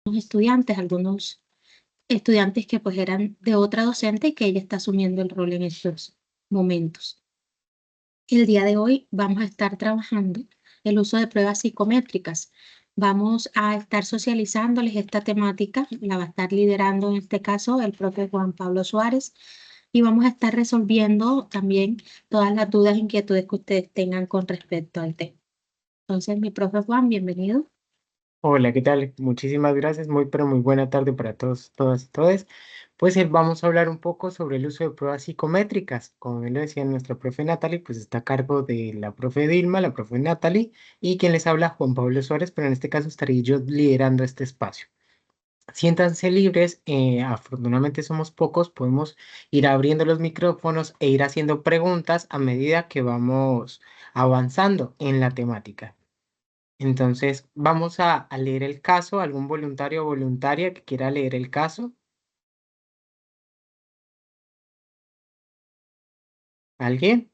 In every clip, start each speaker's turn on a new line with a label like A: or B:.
A: estudiantes, algunos estudiantes que pues eran de otra docente y que ella está asumiendo el rol en estos momentos. El día de hoy vamos a estar trabajando el uso de pruebas psicométricas. Vamos a estar socializándoles esta temática, la va a estar liderando en este caso el profe Juan Pablo Suárez y vamos a estar resolviendo también todas las dudas e inquietudes que ustedes tengan con respecto al tema. Entonces, mi profe Juan, bienvenido.
B: Hola, ¿qué tal? Muchísimas gracias. Pero muy buena tarde para todos, todas y todes. Pues vamos a hablar un poco sobre el uso de pruebas psicométricas. Como bien lo decía nuestra profe Natalie, pues está a cargo de la profe Dilma, la profe Natalie, y quien les habla, Juan Pablo Suárez, pero en este caso estaré yo liderando este espacio. Siéntanse libres, afortunadamente somos pocos, podemos ir abriendo los micrófonos e ir haciendo preguntas a medida que vamos avanzando en la temática. Entonces, vamos a leer el caso. ¿Algún voluntario o voluntaria que quiera leer el caso? ¿Alguien?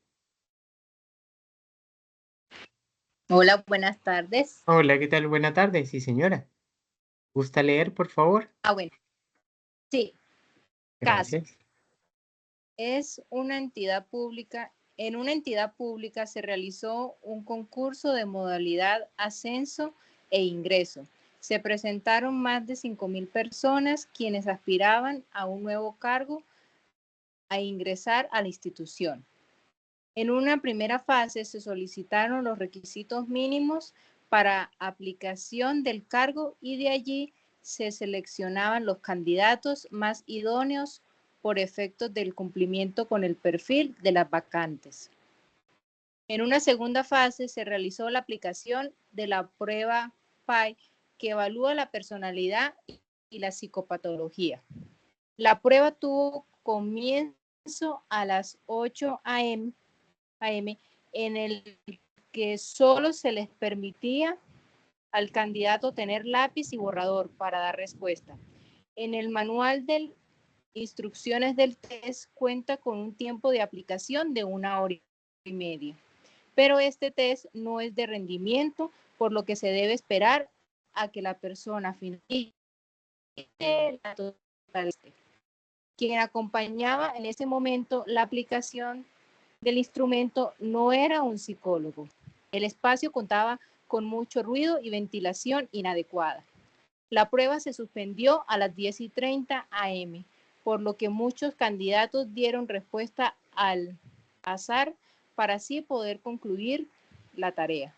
C: Hola, buenas tardes.
B: Hola, ¿qué tal? Buena tarde. Sí, señora. ¿Gusta leer, por favor?
C: Bueno, sí, caso.
B: Gracias.
C: Es una entidad pública. En una entidad pública se realizó un concurso de modalidad ascenso e ingreso. Se presentaron más de 5.000 personas quienes aspiraban a un nuevo cargo a ingresar a la institución. En una primera fase se solicitaron los requisitos mínimos para aplicación del cargo y de allí se seleccionaban los candidatos más idóneos por efectos del cumplimiento con el perfil de las vacantes. En una segunda fase se realizó la aplicación de la prueba PAI que evalúa la personalidad y la psicopatología. La prueba tuvo comienzo a las 8 a.m. En el que solo se les permitía al candidato tener lápiz y borrador para dar respuesta. En el manual de instrucciones del test cuenta con un tiempo de aplicación de 1 hora y media, pero este test no es de rendimiento, por lo que se debe esperar a que la persona finalice la total. Quien acompañaba en ese momento la aplicación del instrumento no era un psicólogo. El espacio contaba con mucho ruido y ventilación inadecuada. La prueba se suspendió a las 10:30 am, por lo que muchos candidatos dieron respuesta al azar para así poder concluir la tarea.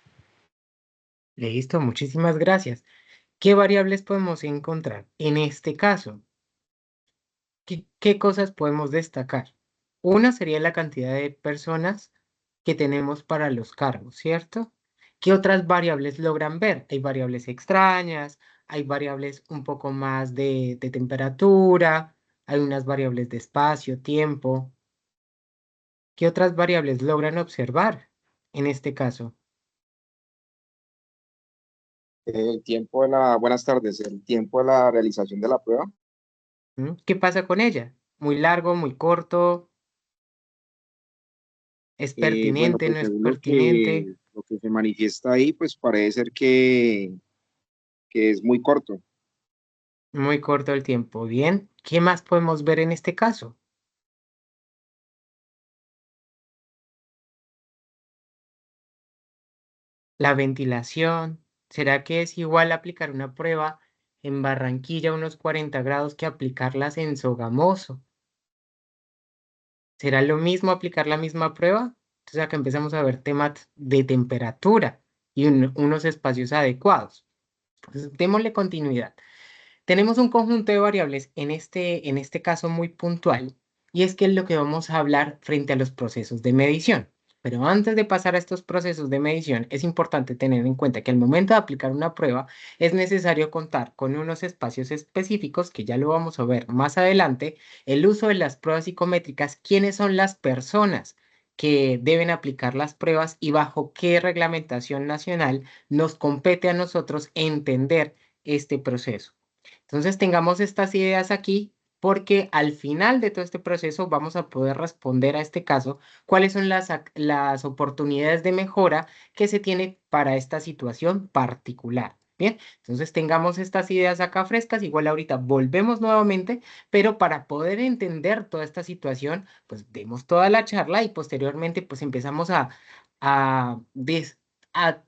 B: Listo, muchísimas gracias. ¿Qué variables podemos encontrar en este caso? ¿Qué cosas podemos destacar? Una sería la cantidad de personas que tenemos para los cargos, ¿cierto? ¿Qué otras variables logran ver? Hay variables extrañas, hay variables un poco más de temperatura, hay unas variables de espacio, tiempo. ¿Qué otras variables logran observar en este caso?
D: Buenas tardes, el tiempo de la realización de la prueba.
B: ¿Qué pasa con ella? ¿Muy largo, muy corto? ¿Es
D: Bueno,
B: pertinente,
D: pues
B: no es
D: según
B: pertinente?
D: lo que se manifiesta ahí, pues parece ser que es muy corto.
B: Muy corto el tiempo. Bien, ¿qué más podemos ver en este caso? La ventilación. ¿Será que es igual aplicar una prueba en Barranquilla a unos 40 grados que aplicarlas en Sogamoso? ¿Será lo mismo aplicar la misma prueba? Entonces acá empezamos a ver temas de temperatura y unos espacios adecuados. Entonces, démosle continuidad. Tenemos un conjunto de variables en este caso muy puntual, y es que es lo que vamos a hablar frente a los procesos de medición. Pero antes de pasar a estos procesos de medición, es importante tener en cuenta que al momento de aplicar una prueba es necesario contar con unos espacios específicos, que ya lo vamos a ver más adelante, el uso de las pruebas psicométricas, quiénes son las personas que deben aplicar las pruebas y bajo qué reglamentación nacional nos compete a nosotros entender este proceso. Entonces tengamos estas ideas aquí porque al final de todo este proceso vamos a poder responder a este caso cuáles son las oportunidades de mejora que se tiene para esta situación particular. Bien, entonces tengamos estas ideas acá frescas, igual ahorita volvemos nuevamente, pero para poder entender toda esta situación, pues demos toda la charla y posteriormente pues empezamos a, des- a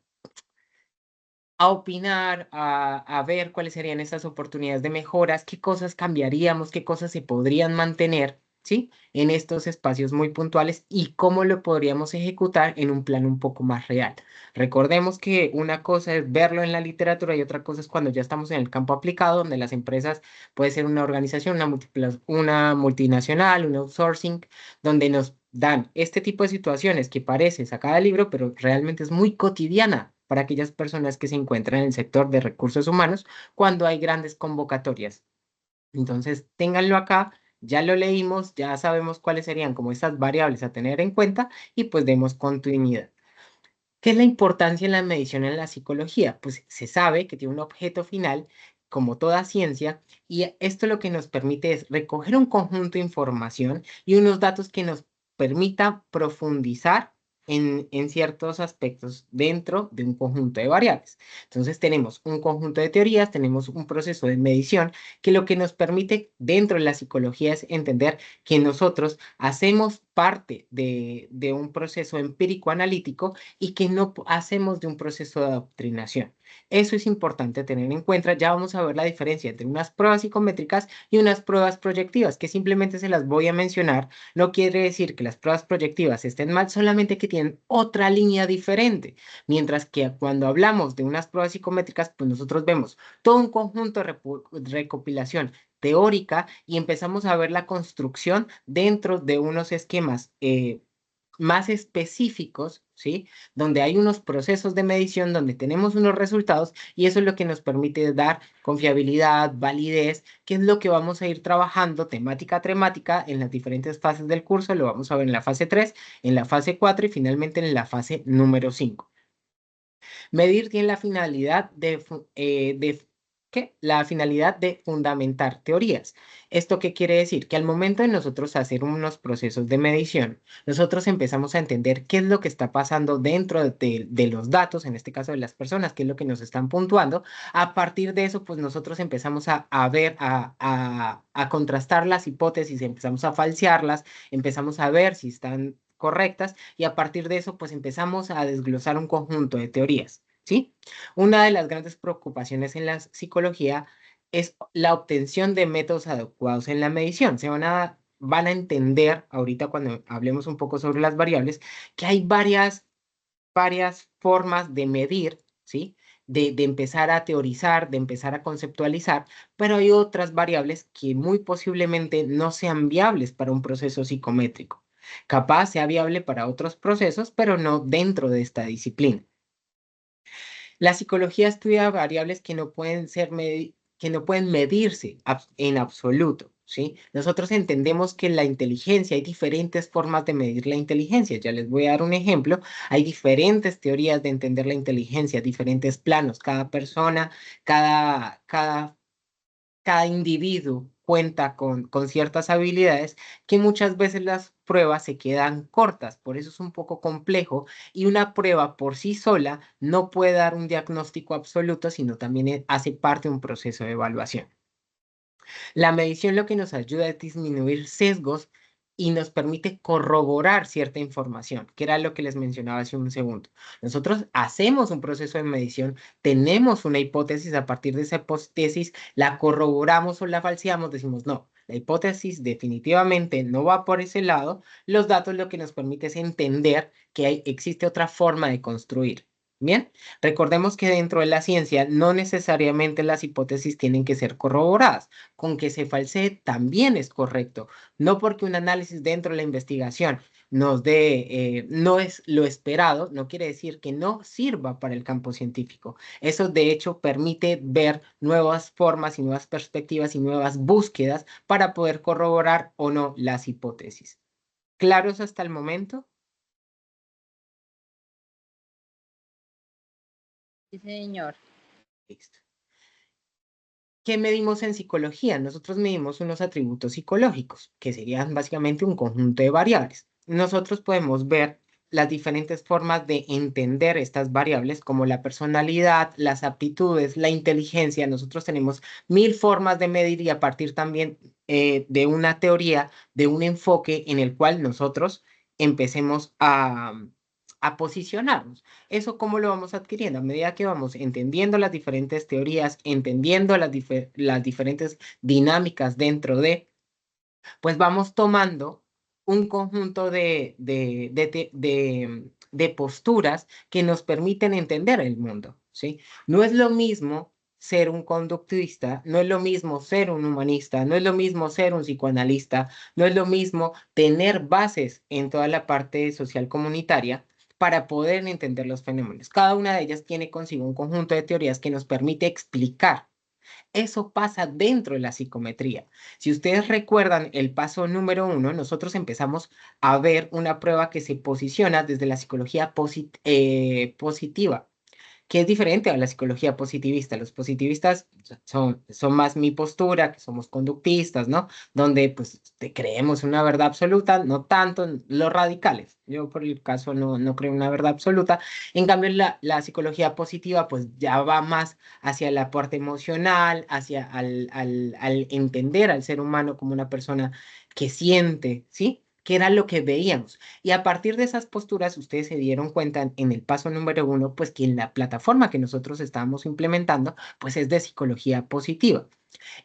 B: a opinar, a ver cuáles serían estas oportunidades de mejoras, qué cosas cambiaríamos, qué cosas se podrían mantener, ¿sí? En estos espacios muy puntuales y cómo lo podríamos ejecutar en un plan un poco más real. Recordemos que una cosa es verlo en la literatura y otra cosa es cuando ya estamos en el campo aplicado, donde las empresas, puede ser una organización, una multinacional, un outsourcing, donde nos dan este tipo de situaciones que parece sacada del libro, pero realmente es muy cotidiana para aquellas personas que se encuentran en el sector de recursos humanos cuando hay grandes convocatorias. Entonces, ténganlo acá, ya lo leímos, ya sabemos cuáles serían como estas variables a tener en cuenta y pues demos continuidad. ¿Qué es la importancia en la medición en la psicología? Pues se sabe que tiene un objeto final, como toda ciencia, y esto lo que nos permite es recoger un conjunto de información y unos datos que nos permita profundizar en ciertos aspectos dentro de un conjunto de variables. Entonces tenemos un conjunto de teorías, tenemos un proceso de medición que lo que nos permite dentro de la psicología es entender que nosotros hacemos parte de un proceso empírico-analítico y que no hacemos de un proceso de adoctrinación. Eso es importante tener en cuenta. Ya vamos a ver la diferencia entre unas pruebas psicométricas y unas pruebas proyectivas, que simplemente se las voy a mencionar. No quiere decir que las pruebas proyectivas estén mal, solamente que tienen otra línea diferente. Mientras que cuando hablamos de unas pruebas psicométricas, pues nosotros vemos todo un conjunto de recopilación teórica y empezamos a ver la construcción dentro de unos esquemas más específicos, ¿sí? Donde hay unos procesos de medición, donde tenemos unos resultados y eso es lo que nos permite dar confiabilidad, validez, que es lo que vamos a ir trabajando temática a temática en las diferentes fases del curso. Lo vamos a ver en la fase 3, en la fase 4 y finalmente en la fase número 5. Medir tiene la finalidad ¿qué? La finalidad de fundamentar teorías. ¿Esto qué quiere decir? Que al momento de nosotros hacer unos procesos de medición, nosotros empezamos a entender qué es lo que está pasando dentro de los datos, en este caso de las personas, qué es lo que nos están puntuando. A partir de eso, pues nosotros empezamos a ver, a contrastar las hipótesis, empezamos a falsearlas, empezamos a ver si están correctas y a partir de eso pues empezamos a desglosar un conjunto de teorías, ¿sí? Una de las grandes preocupaciones en la psicología es la obtención de métodos adecuados en la medición. Van a entender ahorita cuando hablemos un poco sobre las variables que hay varias formas de medir, ¿sí? De empezar a teorizar, de empezar a conceptualizar, pero hay otras variables que muy posiblemente no sean viables para un proceso psicométrico. Capaz sea viable para otros procesos, pero no dentro de esta disciplina. La psicología estudia variables que no pueden que no pueden medirse en absoluto, ¿sí? Nosotros entendemos que la inteligencia, hay diferentes formas de medir la inteligencia. Ya les voy a dar un ejemplo. Hay diferentes teorías de entender la inteligencia, diferentes planos. Cada persona, cada individuo cuenta con ciertas habilidades que muchas veces las pruebas se quedan cortas, por eso es un poco complejo y una prueba por sí sola no puede dar un diagnóstico absoluto, sino también hace parte de un proceso de evaluación. La medición lo que nos ayuda es disminuir sesgos y nos permite corroborar cierta información, que era lo que les mencionaba hace un segundo. Nosotros hacemos un proceso de medición, tenemos una hipótesis, a partir de esa hipótesis la corroboramos o la falseamos, decimos no. La hipótesis definitivamente no va por ese lado. Los datos lo que nos permite es entender que existe otra forma de construir. Bien, recordemos que dentro de la ciencia no necesariamente las hipótesis tienen que ser corroboradas. Con que se falsee también es correcto. No porque un análisis dentro de la investigación no es lo esperado, no quiere decir que no sirva para el campo científico. Eso de hecho permite ver nuevas formas y nuevas perspectivas y nuevas búsquedas para poder corroborar o no las hipótesis. ¿Claros hasta el momento?
C: Sí, señor.
B: Listo. ¿Qué medimos en psicología? Nosotros medimos unos atributos psicológicos, que serían básicamente un conjunto de variables. Nosotros podemos ver las diferentes formas de entender estas variables, como la personalidad, las aptitudes, la inteligencia. Nosotros tenemos 1000 formas de medir y a partir también de una teoría, de un enfoque en el cual nosotros empecemos a posicionarnos. ¿Eso cómo lo vamos adquiriendo? A medida que vamos entendiendo las diferentes teorías, entendiendo las diferentes dinámicas dentro de, pues vamos tomando un conjunto de posturas que nos permiten entender el mundo, ¿sí? No es lo mismo ser un conductista, no es lo mismo ser un humanista, no es lo mismo ser un psicoanalista, no es lo mismo tener bases en toda la parte social comunitaria para poder entender los fenómenos. Cada una de ellas tiene consigo un conjunto de teorías que nos permite explicar. Eso pasa dentro de la psicometría. Si ustedes recuerdan el paso número 1, nosotros empezamos a ver una prueba que se posiciona desde la psicología positiva, que es diferente a la psicología positivista. Los positivistas son más mi postura, que somos conductistas, ¿no? Donde pues creemos una verdad absoluta, no tanto en los radicales. Yo por el caso no creo en una verdad absoluta. En cambio, la psicología positiva pues ya va más hacia la parte emocional, hacia al entender al ser humano como una persona que siente, ¿sí? Que era lo que veíamos. Y a partir de esas posturas, ustedes se dieron cuenta en el paso número 1, pues que en la plataforma que nosotros estábamos implementando, pues es de psicología positiva.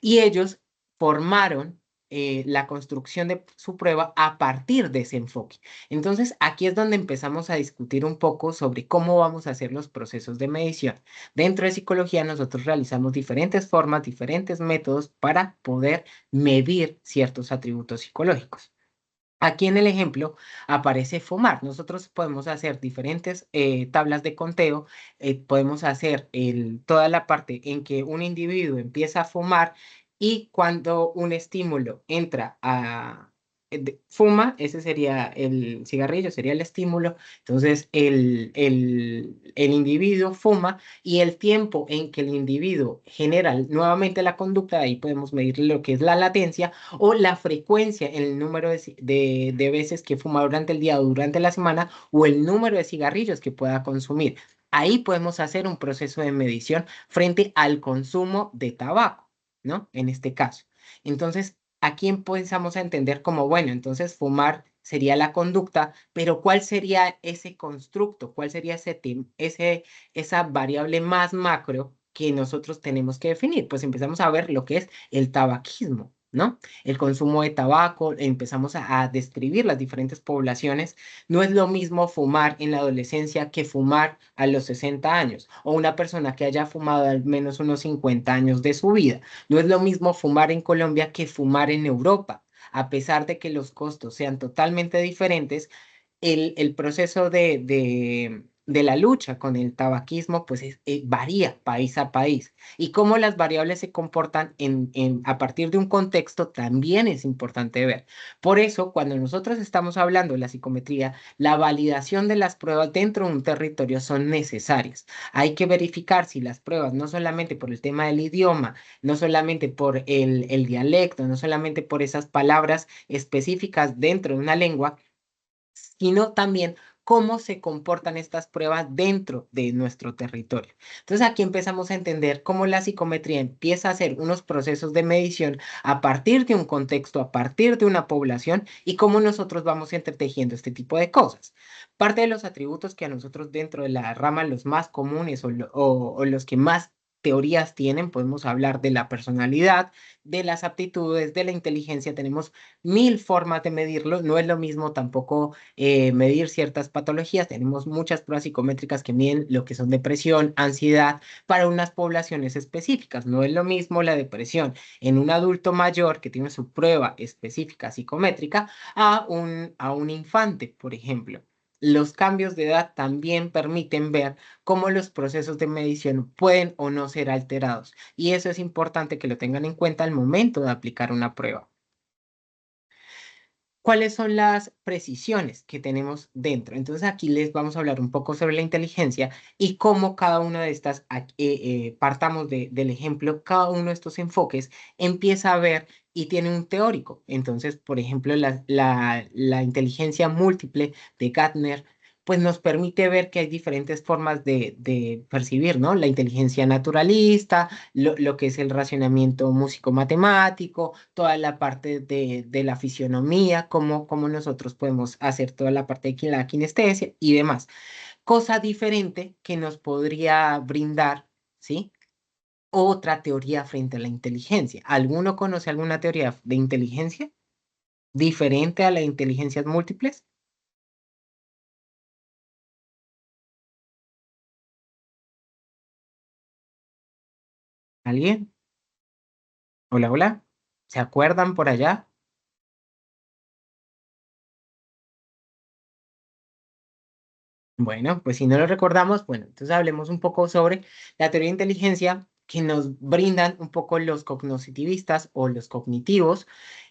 B: Y ellos formaron la construcción de su prueba a partir de ese enfoque. Entonces, aquí es donde empezamos a discutir un poco sobre cómo vamos a hacer los procesos de medición. Dentro de psicología, nosotros realizamos diferentes formas, diferentes métodos para poder medir ciertos atributos psicológicos. Aquí en el ejemplo aparece fumar. Nosotros podemos hacer diferentes tablas de conteo, podemos hacer toda la parte en que un individuo empieza a fumar y cuando un estímulo entra fuma, ese sería el cigarrillo, sería el estímulo. Entonces el individuo fuma y el tiempo en que el individuo genera nuevamente la conducta, ahí podemos medir lo que es la latencia o la frecuencia, el número de veces que fuma durante el día o durante la semana o el número de cigarrillos que pueda consumir. Ahí podemos hacer un proceso de medición frente al consumo de tabaco, ¿no? En este caso. Entonces, aquí empezamos a entender como, bueno, entonces fumar sería la conducta, pero ¿cuál sería ese constructo? ¿Cuál sería esa variable más macro que nosotros tenemos que definir? Pues empezamos a ver lo que es el tabaquismo, ¿no? El consumo de tabaco, empezamos a describir las diferentes poblaciones. No es lo mismo fumar en la adolescencia que fumar a los 60 años o una persona que haya fumado al menos unos 50 años de su vida. No es lo mismo fumar en Colombia que fumar en Europa. A pesar de que los costos sean totalmente diferentes, el proceso de la lucha con el tabaquismo pues varía país a país y cómo las variables se comportan a partir de un contexto también es importante ver. Por eso, cuando nosotros estamos hablando de la psicometría, la validación de las pruebas dentro de un territorio son necesarias. Hay que verificar si las pruebas, no solamente por el tema del idioma, no solamente por el dialecto, no solamente por esas palabras específicas dentro de una lengua, sino también cómo se comportan estas pruebas dentro de nuestro territorio. Entonces aquí empezamos a entender cómo la psicometría empieza a hacer unos procesos de medición a partir de un contexto, a partir de una población y cómo nosotros vamos entretejiendo este tipo de cosas. Parte de los atributos que a nosotros dentro de la rama los más comunes o los que más teorías tienen, podemos hablar de la personalidad, de las aptitudes, de la inteligencia, tenemos 1000 formas de medirlo, no es lo mismo tampoco medir ciertas patologías. Tenemos muchas pruebas psicométricas que miden lo que son depresión, ansiedad, para unas poblaciones específicas. No es lo mismo la depresión en un adulto mayor que tiene su prueba específica psicométrica a un infante, por ejemplo. Los cambios de edad también permiten ver cómo los procesos de medición pueden o no ser alterados. Y eso es importante que lo tengan en cuenta al momento de aplicar una prueba. ¿Cuáles son las precisiones que tenemos dentro? Entonces aquí les vamos a hablar un poco sobre la inteligencia y cómo cada una de estas, partamos del ejemplo, cada uno de estos enfoques empieza a ver y tiene un teórico. Entonces, por ejemplo, la inteligencia múltiple de Gardner pues nos permite ver que hay diferentes formas de percibir, ¿no? La inteligencia naturalista, lo que es el racionamiento músico-matemático, toda la parte de la fisionomía, cómo nosotros podemos hacer toda la parte de la kinestesia y demás. Cosa diferente que nos podría brindar, ¿sí? Otra teoría frente a la inteligencia. ¿Alguno conoce alguna teoría de inteligencia diferente a las inteligencias múltiples? ¿Alguien? Hola, hola. ¿Se acuerdan por allá? Bueno, pues si no lo recordamos, bueno, entonces hablemos un poco sobre la teoría de inteligencia que nos brindan un poco los cognoscitivistas o los cognitivos,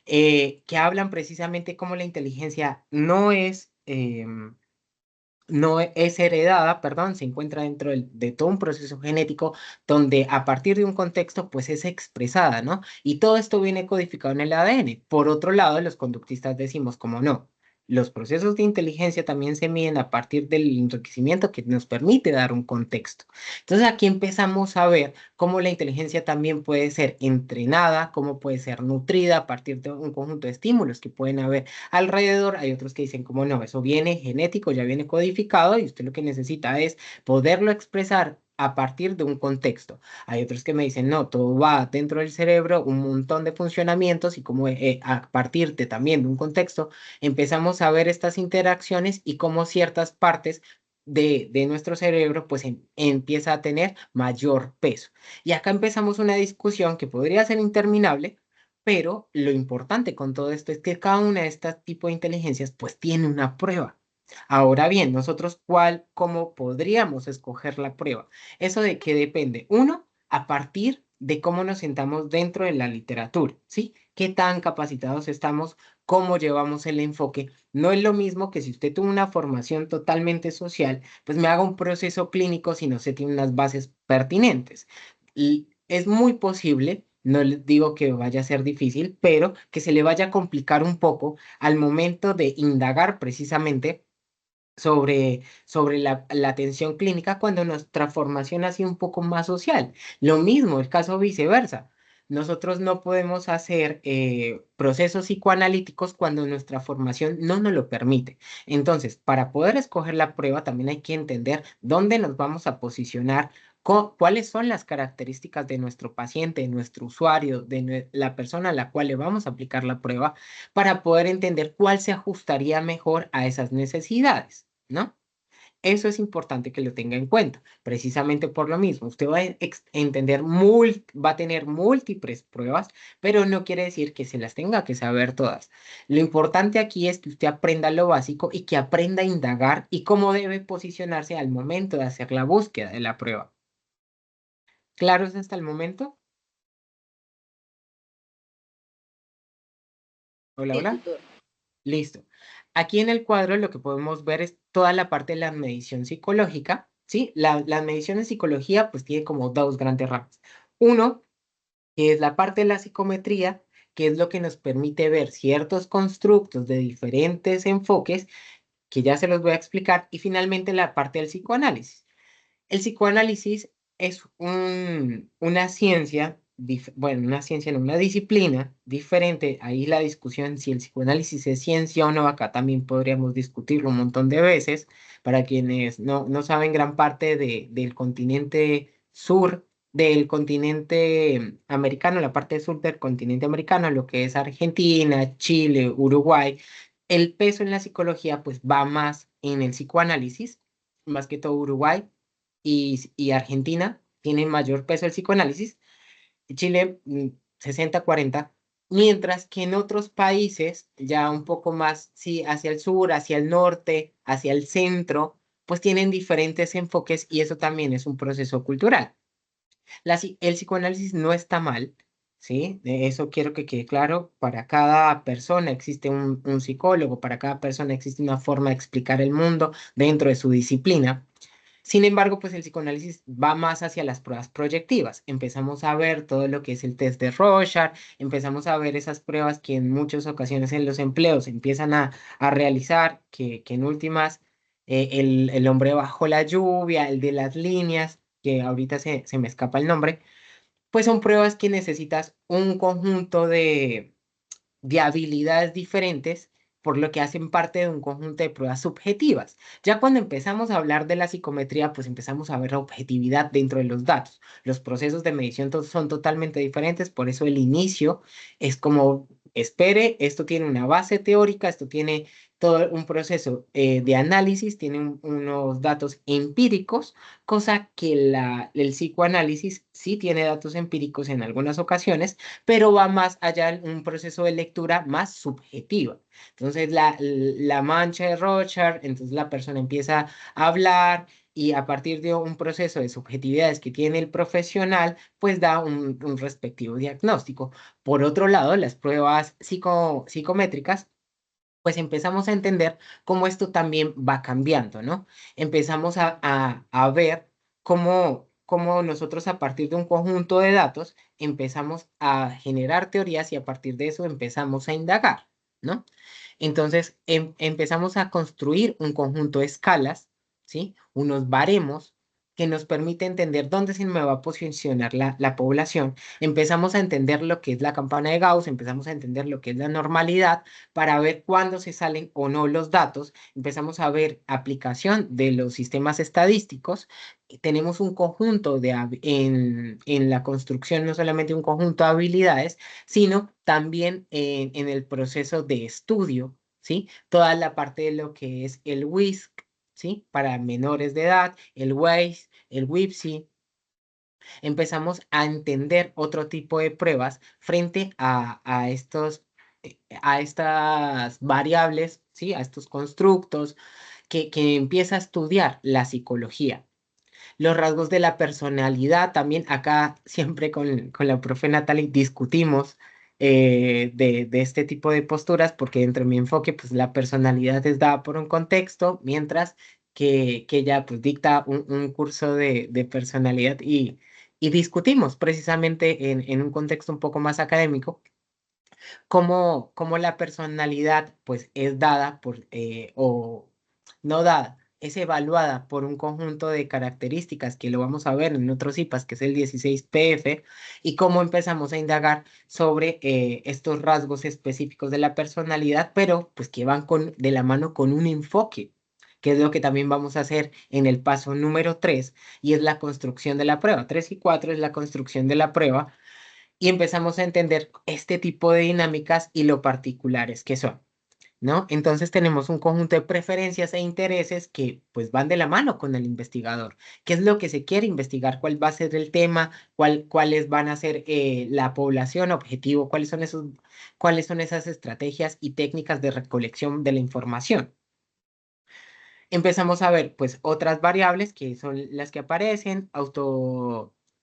B: que hablan precisamente cómo la inteligencia no es heredada, perdón, se encuentra dentro de todo un proceso genético donde a partir de un contexto pues es expresada, ¿no? Y todo esto viene codificado en el ADN. Por otro lado, los conductistas decimos, como no, los procesos de inteligencia también se miden a partir del enriquecimiento que nos permite dar un contexto. Entonces aquí empezamos a ver cómo la inteligencia también puede ser entrenada, cómo puede ser nutrida a partir de un conjunto de estímulos que pueden haber alrededor. Hay otros que dicen, como no, eso viene genético, ya viene codificado y usted lo que necesita es poderlo expresar a partir de un contexto. Hay otros que me dicen, no, todo va dentro del cerebro, un montón de funcionamientos y como a partir de también de un contexto empezamos a ver estas interacciones y cómo ciertas partes de nuestro cerebro pues empieza a tener mayor peso. Y acá empezamos una discusión que podría ser interminable, pero lo importante con todo esto es que cada una de estas tipos de inteligencias pues tiene una prueba. Ahora bien, nosotros cómo podríamos escoger la prueba. Eso de que depende, uno, a partir de cómo nos sentamos dentro de la literatura, ¿sí? ¿Qué tan capacitados estamos? ¿Cómo llevamos el enfoque? No es lo mismo que si usted tuvo una formación totalmente social, pues me haga un proceso clínico si no se tiene unas bases pertinentes. Y es muy posible, no les digo que vaya a ser difícil, pero que se le vaya a complicar un poco al momento de indagar precisamente sobre la atención clínica cuando nuestra formación ha sido un poco más social. Lo mismo, el caso viceversa. Nosotros no podemos hacer procesos psicoanalíticos cuando nuestra formación no nos lo permite. Entonces, para poder escoger la prueba, también hay que entender dónde nos vamos a posicionar, cuáles son las características de nuestro paciente, de nuestro usuario, la persona a la cual le vamos a aplicar la prueba, para poder entender cuál se ajustaría mejor a esas necesidades, ¿no? Eso es importante que lo tenga en cuenta. Precisamente por lo mismo, usted va a entender, va a tener múltiples pruebas, pero no quiere decir que se las tenga que saber todas. Lo importante aquí es que usted aprenda lo básico y que aprenda a indagar y cómo debe posicionarse al momento de hacer la búsqueda de la prueba. ¿Claros hasta el momento? Hola,
C: Sí,
B: hola.
C: tutor.
B: Listo. Aquí en el cuadro lo que podemos ver es toda la parte de la medición psicológica, ¿sí? La medición en psicología pues tiene como dos grandes ramas. Uno, que es la parte de la psicometría, que es lo que nos permite ver ciertos constructos de diferentes enfoques, que ya se los voy a explicar, y finalmente la parte del psicoanálisis. El psicoanálisis es una ciencia, bueno, una ciencia, no, una disciplina diferente. Ahí la discusión si el psicoanálisis es ciencia o no, acá también podríamos discutirlo un montón de veces. Para quienes no saben, gran parte del continente sur, del continente americano, la parte sur del continente americano, lo que es Argentina, Chile, Uruguay, el peso en la psicología pues va más en el psicoanálisis, más que todo Uruguay y Argentina tienen mayor peso el psicoanálisis, Chile 60-40, mientras que en otros países, ya un poco más, sí, hacia el sur, hacia el norte, hacia el centro, pues tienen diferentes enfoques y eso también es un proceso cultural. El psicoanálisis no está mal, ¿sí? De eso quiero que quede claro. Para cada persona existe un psicólogo, para cada persona existe una forma de explicar el mundo dentro de su disciplina. Sin embargo, pues el psicoanálisis va más hacia las pruebas proyectivas. Empezamos a ver todo lo que es el test de Rorschach, empezamos a ver esas pruebas que en muchas ocasiones en los empleos empiezan a realizar, que en últimas el hombre bajo la lluvia, el de las líneas, que ahorita se me escapa el nombre, pues son pruebas que necesitas un conjunto de habilidades diferentes, por lo que hacen parte de un conjunto de pruebas subjetivas. Ya cuando empezamos a hablar de la psicometría, pues empezamos a ver la objetividad dentro de los datos. Los procesos de medición son totalmente diferentes, por eso el inicio es como, espere, esto tiene una base teórica, esto tiene todo un proceso de análisis, tiene unos datos empíricos, cosa que el psicoanálisis sí tiene datos empíricos en algunas ocasiones, pero va más allá en un proceso de lectura más subjetiva. Entonces, la mancha de Rorschach, entonces la persona empieza a hablar y a partir de un proceso de subjetividades que tiene el profesional, pues da un respectivo diagnóstico. Por otro lado, las pruebas psicométricas pues empezamos a entender cómo esto también va cambiando, ¿no? Empezamos a ver cómo nosotros a partir de un conjunto de datos empezamos a generar teorías y a partir de eso empezamos a indagar, ¿no? Entonces empezamos a construir un conjunto de escalas, ¿sí? Unos baremos que nos permite entender dónde se me va a posicionar la población. Empezamos a entender lo que es la campana de Gauss, empezamos a entender lo que es la normalidad para ver cuándo se salen o no los datos. Empezamos a ver aplicación de los sistemas estadísticos. Tenemos un conjunto en la construcción, no solamente un conjunto de habilidades, sino también en el proceso de estudio, ¿sí? Toda la parte de lo que es el WISC, ¿sí? Para menores de edad, el WAIS, el WIPSI. Empezamos a entender otro tipo de pruebas frente a estas variables, ¿sí? A estos constructos que empieza a estudiar la psicología. Los rasgos de la personalidad, también acá siempre con la profe Natalie discutimos de este tipo de posturas, porque dentro de mi enfoque, pues la personalidad es dada por un contexto, mientras que ella pues dicta un curso de personalidad y discutimos precisamente en un contexto un poco más académico cómo la personalidad pues es dada o no dada, es evaluada por un conjunto de características que lo vamos a ver en otros IPAs, que es el 16PF, y cómo empezamos a indagar sobre estos rasgos específicos de la personalidad, pero pues que van de la mano con un enfoque, que es lo que también vamos a hacer en el paso número 3, y es la construcción de la prueba. 3 y 4 es la construcción de la prueba y empezamos a entender este tipo de dinámicas y lo particulares que son, ¿no? Entonces tenemos un conjunto de preferencias e intereses que pues van de la mano con el investigador. ¿Qué es lo que se quiere investigar? ¿Cuál va a ser el tema? ¿Cuáles van a ser la población objetivo? ¿Cuáles son esas estrategias y técnicas de recolección de la información? Empezamos a ver pues otras variables que son las que aparecen,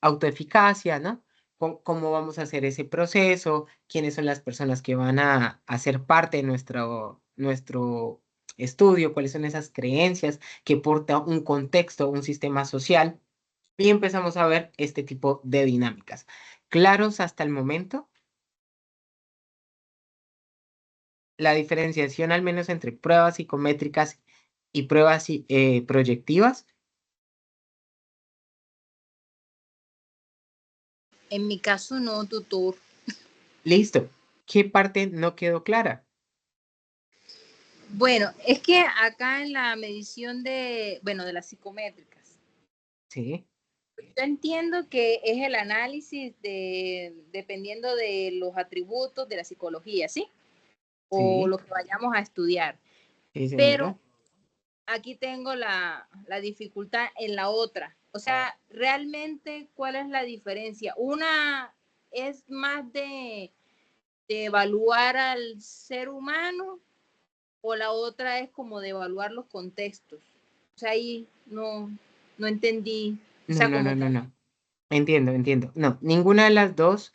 B: autoeficacia, ¿no? Cómo vamos a hacer ese proceso, quiénes son las personas que van a hacer parte de nuestro estudio, cuáles son esas creencias que porta un contexto, un sistema social, y empezamos a ver este tipo de dinámicas. ¿Claros hasta el momento? La diferenciación al menos entre pruebas psicométricas y pruebas proyectivas.
C: En mi caso no, tutor.
B: Listo. ¿Qué parte no quedó clara?
C: Bueno, es que acá en la medición de las psicométricas,
B: Sí,
C: yo entiendo que es el análisis dependiendo de los atributos de la psicología, ¿sí? O
B: sí,
C: lo que vayamos a estudiar.
B: sí,
C: Pero
B: señora.
C: aquí tengo la dificultad en la otra. O sea, realmente, ¿cuál es la diferencia? Una es más de evaluar al ser humano o la otra es como de evaluar los contextos. O sea, ahí no entendí. O
B: No,
C: sea,
B: no,
C: como
B: no,
C: que
B: no, no. Entiendo, entiendo. No, ninguna de las dos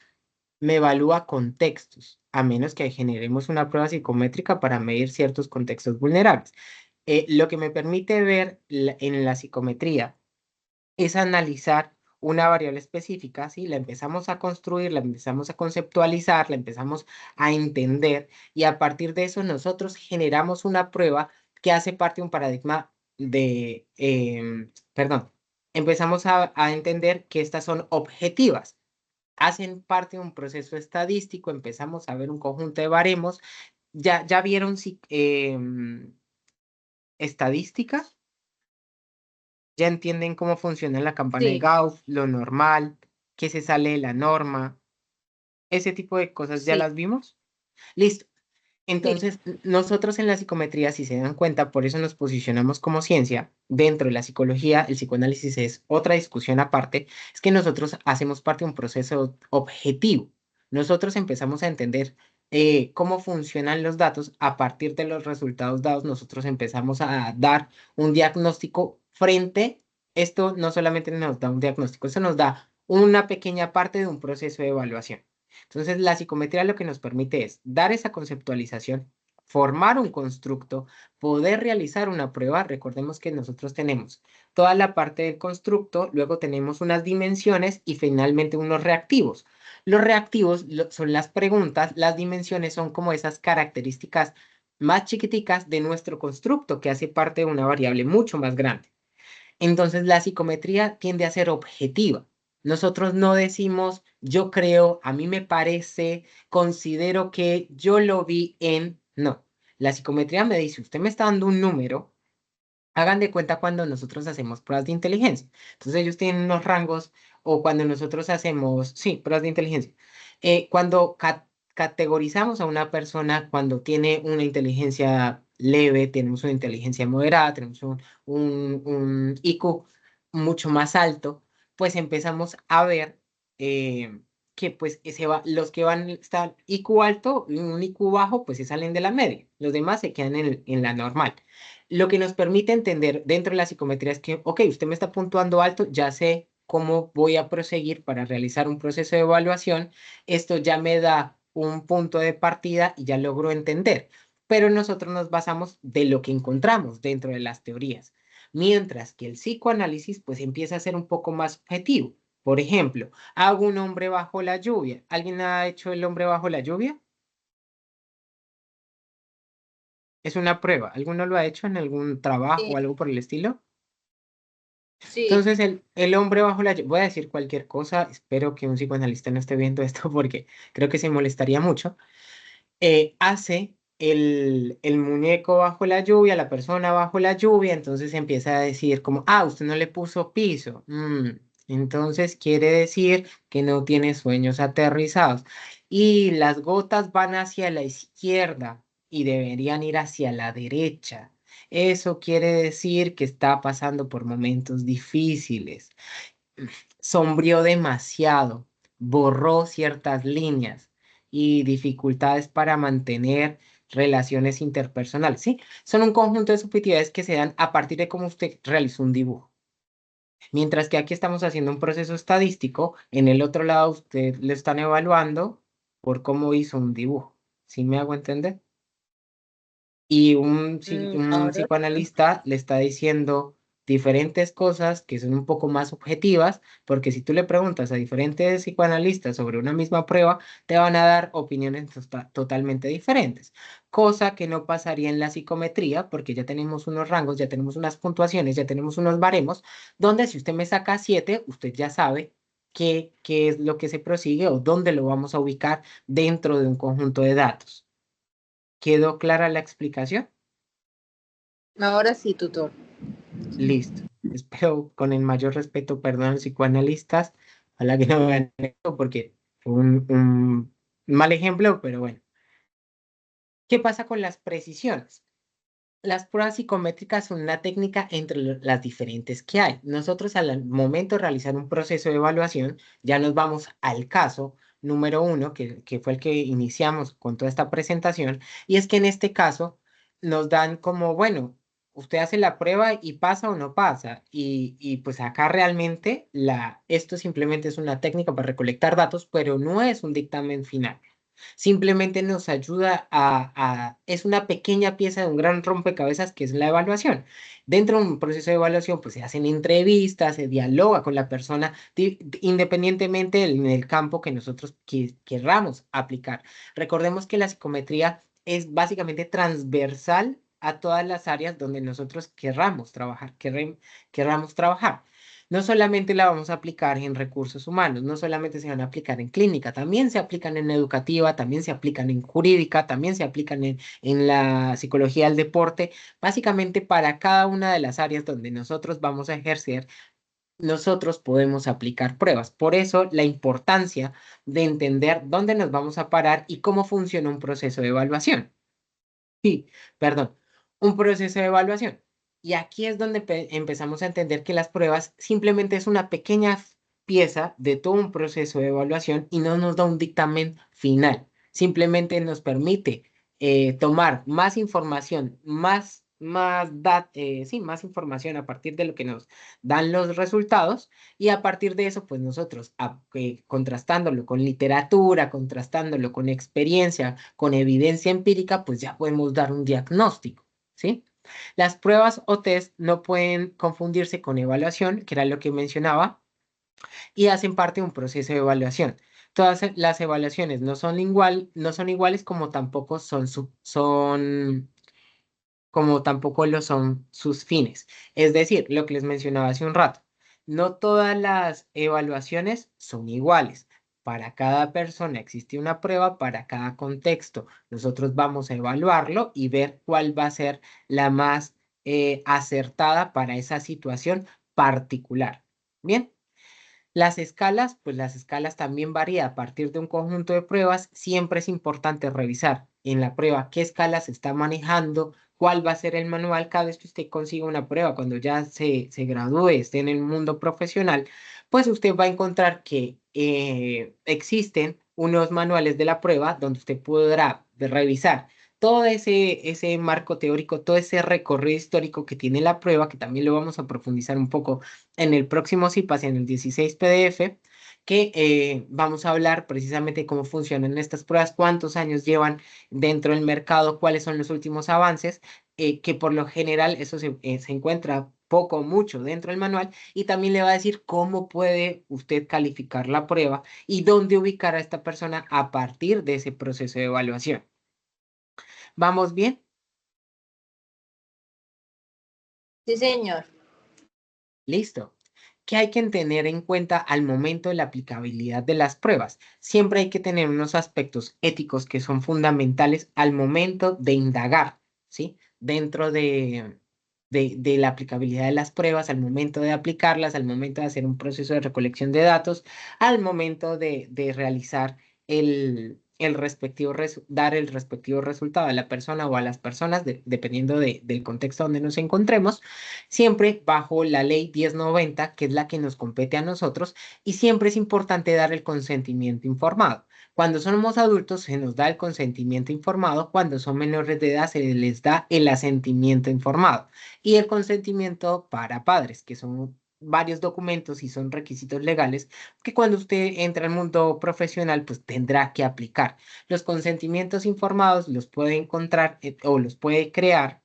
B: me evalúa contextos, a menos que generemos una prueba psicométrica para medir ciertos contextos vulnerables. Lo que me permite ver en la psicometría es analizar una variable específica, ¿sí? La empezamos a construir, la empezamos a conceptualizar, la empezamos a entender y a partir de eso nosotros generamos una prueba que hace parte de un paradigma perdón, empezamos a entender que estas son objetivas, hacen parte de un proceso estadístico, empezamos a ver un conjunto de baremos. ¿Ya vieron estadística? ¿Ya entienden cómo funciona la campana de
C: Sí,
B: Gauss, lo normal, qué se sale de la norma? Ese tipo de cosas ya
C: sí,
B: las vimos. Listo.
C: sí.
B: Entonces, nosotros en la psicometría, si se dan cuenta, por eso nos posicionamos como ciencia. Dentro de la psicología, el psicoanálisis es otra discusión aparte, es que nosotros hacemos parte de un proceso objetivo. Nosotros empezamos a entender cómo funcionan los datos. A partir de los resultados dados, nosotros empezamos a dar un diagnóstico frente. Esto no solamente nos da un diagnóstico, eso nos da una pequeña parte de un proceso de evaluación. Entonces, la psicometría lo que nos permite es dar esa conceptualización, formar un constructo, poder realizar una prueba. Recordemos que nosotros tenemos toda la parte del constructo, luego tenemos unas dimensiones y finalmente unos reactivos. Los reactivos son las preguntas, las dimensiones son como esas características más chiquiticas de nuestro constructo que hace parte de una variable mucho más grande. Entonces la psicometría tiende a ser objetiva. Nosotros no decimos yo creo, a mí me parece, considero que yo lo vi en... No, la psicometría me dice, usted me está dando un número. Hagan de cuenta cuando nosotros hacemos pruebas de inteligencia. Entonces ellos tienen unos rangos o cuando nosotros hacemos, sí, pruebas de inteligencia. Cuando categorizamos a una persona, cuando tiene una inteligencia leve, tenemos una inteligencia moderada, tenemos un IQ mucho más alto, pues empezamos a ver que pues los que están IQ alto y un IQ bajo, pues se salen de la media. Los demás se quedan en la normal. Lo que nos permite entender dentro de la psicometría es que, ok, usted me está puntuando alto, ya sé cómo voy a proseguir para realizar un proceso de evaluación. Esto ya me da un punto de partida y ya logro entender. Pero nosotros nos basamos de lo que encontramos dentro de las teorías. Mientras que el psicoanálisis pues empieza a ser un poco más objetivo. Por ejemplo, hago un hombre bajo la lluvia. ¿Alguien ha hecho el hombre bajo la lluvia? Es una prueba. ¿Alguno lo ha hecho en algún trabajo o
C: Sí,
B: algo por el estilo?
C: sí.
B: Entonces, el hombre bajo la... Voy a decir cualquier cosa, espero que un psicoanalista no esté viendo esto porque creo que se molestaría mucho. Hace el muñeco bajo la lluvia, la persona bajo la lluvia, entonces empieza a decir como, ah, usted no le puso piso. Entonces quiere decir que no tiene sueños aterrizados. Y las gotas van hacia la izquierda y deberían ir hacia la derecha. Eso quiere decir que está pasando por momentos difíciles. Sombreó demasiado, borró ciertas líneas y dificultades para mantener relaciones interpersonales. Sí, son un conjunto de subjetividades que se dan a partir de cómo usted realizó un dibujo. Mientras que aquí estamos haciendo un proceso estadístico, en el otro lado usted le están evaluando por cómo hizo un dibujo. ¿Sí me hago entender? Y un
C: Ahora,
B: psicoanalista le está diciendo diferentes cosas que son un poco más objetivas, porque si tú le preguntas a diferentes psicoanalistas sobre una misma prueba, te van a dar opiniones totalmente diferentes, cosa que no pasaría en la psicometría, porque ya tenemos unos rangos, ya tenemos unas puntuaciones, ya tenemos unos baremos, donde si usted me saca 7, usted ya sabe qué es lo que se prosigue o dónde lo vamos a ubicar dentro de un conjunto de datos. ¿Quedó clara la explicación?
C: ahora sí, tutor.
B: Listo. Espero con el mayor respeto, perdón, psicoanalistas, ojalá que no me hagan esto porque fue un mal ejemplo, pero bueno. ¿Qué pasa con las precisiones? Las pruebas psicométricas son una técnica entre las diferentes que hay. Nosotros al momento de realizar un proceso de evaluación, ya nos vamos al caso número uno, que fue el que iniciamos con toda esta presentación, y es que en este caso nos dan como, bueno, usted hace la prueba y pasa o no pasa, y pues acá realmente esto simplemente es una técnica para recolectar datos, pero no es un dictamen final. Simplemente nos ayuda es una pequeña pieza de un gran rompecabezas que es la evaluación. Dentro de un proceso de evaluación, pues se hacen entrevistas, se dialoga con la persona, independientemente en el campo que nosotros querramos aplicar. Recordemos que la psicometría es básicamente transversal a todas las áreas donde nosotros querramos trabajar, querramos trabajar. No solamente la vamos a aplicar en recursos humanos, no solamente se van a aplicar en clínica, también se aplican en educativa, también se aplican en jurídica, también se aplican en la psicología del deporte. Básicamente para cada una de las áreas donde nosotros vamos a ejercer, nosotros podemos aplicar pruebas. Por eso la importancia de entender dónde nos vamos a parar y cómo funciona un proceso de evaluación. Sí, perdón, un proceso de evaluación. Y aquí es donde empezamos a entender que las pruebas simplemente es una pequeña pieza de todo un proceso de evaluación y no nos da un dictamen final. Simplemente nos permite tomar más información, sí, más información a partir de lo que nos dan los resultados y a partir de eso, pues nosotros, contrastándolo con literatura, contrastándolo con experiencia, con evidencia empírica, pues ya podemos dar un diagnóstico, ¿sí? Las pruebas o test no pueden confundirse con evaluación, que era lo que mencionaba, y hacen parte de un proceso de evaluación. Todas las evaluaciones no son iguales como tampoco como tampoco lo son sus fines. Es decir, lo que les mencionaba hace un rato, no todas las evaluaciones son iguales. Para cada persona existe una prueba, para cada contexto. Nosotros vamos a evaluarlo y ver cuál va a ser la más acertada para esa situación particular. Bien. Las escalas, pues las escalas también varían a partir de un conjunto de pruebas. Siempre es importante revisar en la prueba qué escala se está manejando, cuál va a ser el manual cada vez que usted consiga una prueba. Cuando ya se gradúe, esté en el mundo profesional, pues usted va a encontrar que existen unos manuales de la prueba donde usted podrá revisar todo ese marco teórico, todo ese recorrido histórico que tiene la prueba, que también lo vamos a profundizar un poco en el próximo CIPAS, en el 16 PDF, que vamos a hablar precisamente de cómo funcionan estas pruebas, cuántos años llevan dentro del mercado, cuáles son los últimos avances, que por lo general eso se encuentra poco o mucho dentro del manual y también le va a decir cómo puede usted calificar la prueba y dónde ubicar a esta persona a partir de ese proceso de evaluación. ¿Vamos bien?
C: Sí, señor.
B: Listo. ¿Qué hay que tener en cuenta al momento de la aplicabilidad de las pruebas? Siempre hay que tener unos aspectos éticos que son fundamentales al momento de indagar, ¿sí? Dentro de la aplicabilidad de las pruebas, al momento de aplicarlas, al momento de hacer un proceso de recolección de datos, al momento de realizar el respectivo, dar el respectivo resultado a la persona o a las personas, dependiendo del contexto donde nos encontremos, siempre bajo la ley 1090, que es la que nos compete a nosotros, y siempre es importante dar el consentimiento informado. Cuando somos adultos se nos da el consentimiento informado, cuando son menores de edad se les da el asentimiento informado y el consentimiento para padres, que son varios documentos y son requisitos legales que cuando usted entra al mundo profesional pues tendrá que aplicar. Los consentimientos informados los puede encontrar o los puede crear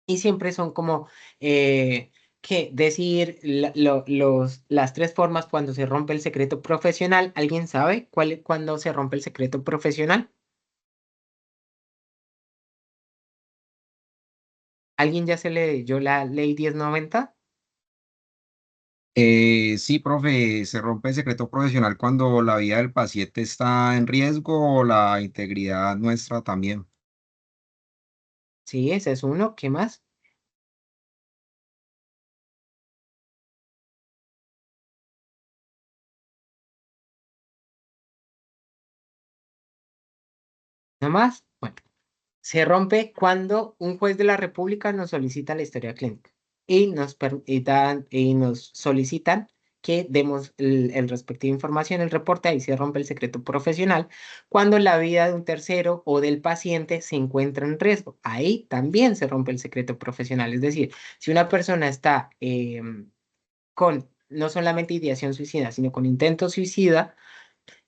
B: y siempre son como que decir las tres formas cuando se rompe el secreto profesional. ¿Alguien sabe cuándo se rompe el secreto profesional? ¿Alguien ya se le leyó la ley 1090?
D: Sí, profe, se rompe el secreto profesional cuando la vida del paciente está en riesgo o la integridad nuestra también.
B: Sí, ese es uno. ¿Qué más? ¿No más? Bueno. Se rompe cuando un juez de la República nos solicita la historia clínica y nos solicitan que demos el respectivo información, el reporte, ahí se rompe el secreto profesional. Cuando la vida de un tercero o del paciente se encuentra en riesgo, ahí también se rompe el secreto profesional. Es decir, si una persona está con no solamente ideación suicida, sino con intento suicida,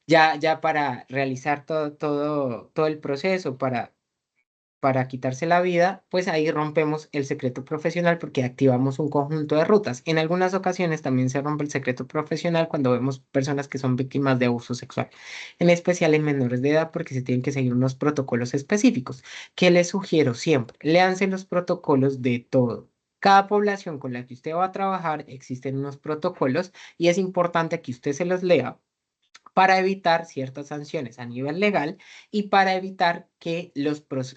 B: ya para realizar todo el proceso, para para quitarse la vida, pues ahí rompemos el secreto profesional porque activamos un conjunto de rutas. En algunas ocasiones también se rompe el secreto profesional cuando vemos personas que son víctimas de abuso sexual, en especial en menores de edad porque se tienen que seguir unos protocolos específicos. ¿Qué les sugiero siempre? Léanse los protocolos de todo. Cada población con la que usted va a trabajar existen unos protocolos y es importante que usted se los lea para evitar ciertas sanciones a nivel legal y para evitar que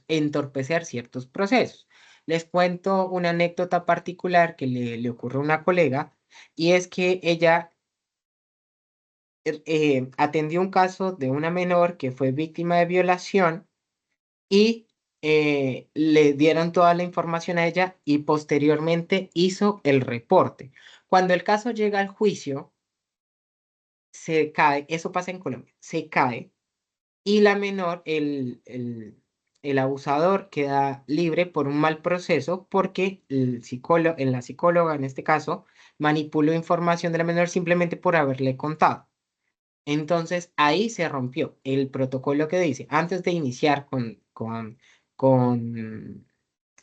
B: entorpecer ciertos procesos. Les cuento una anécdota particular que le ocurrió a una colega y es que ella atendió un caso de una menor que fue víctima de violación y le dieron toda la información a ella y posteriormente hizo el reporte. Cuando el caso llega al juicio, se cae, eso pasa en Colombia, se cae y la menor, el abusador queda libre por un mal proceso porque la psicóloga en este caso manipuló información de la menor simplemente por haberle contado. Entonces ahí se rompió el protocolo que dice, antes de iniciar con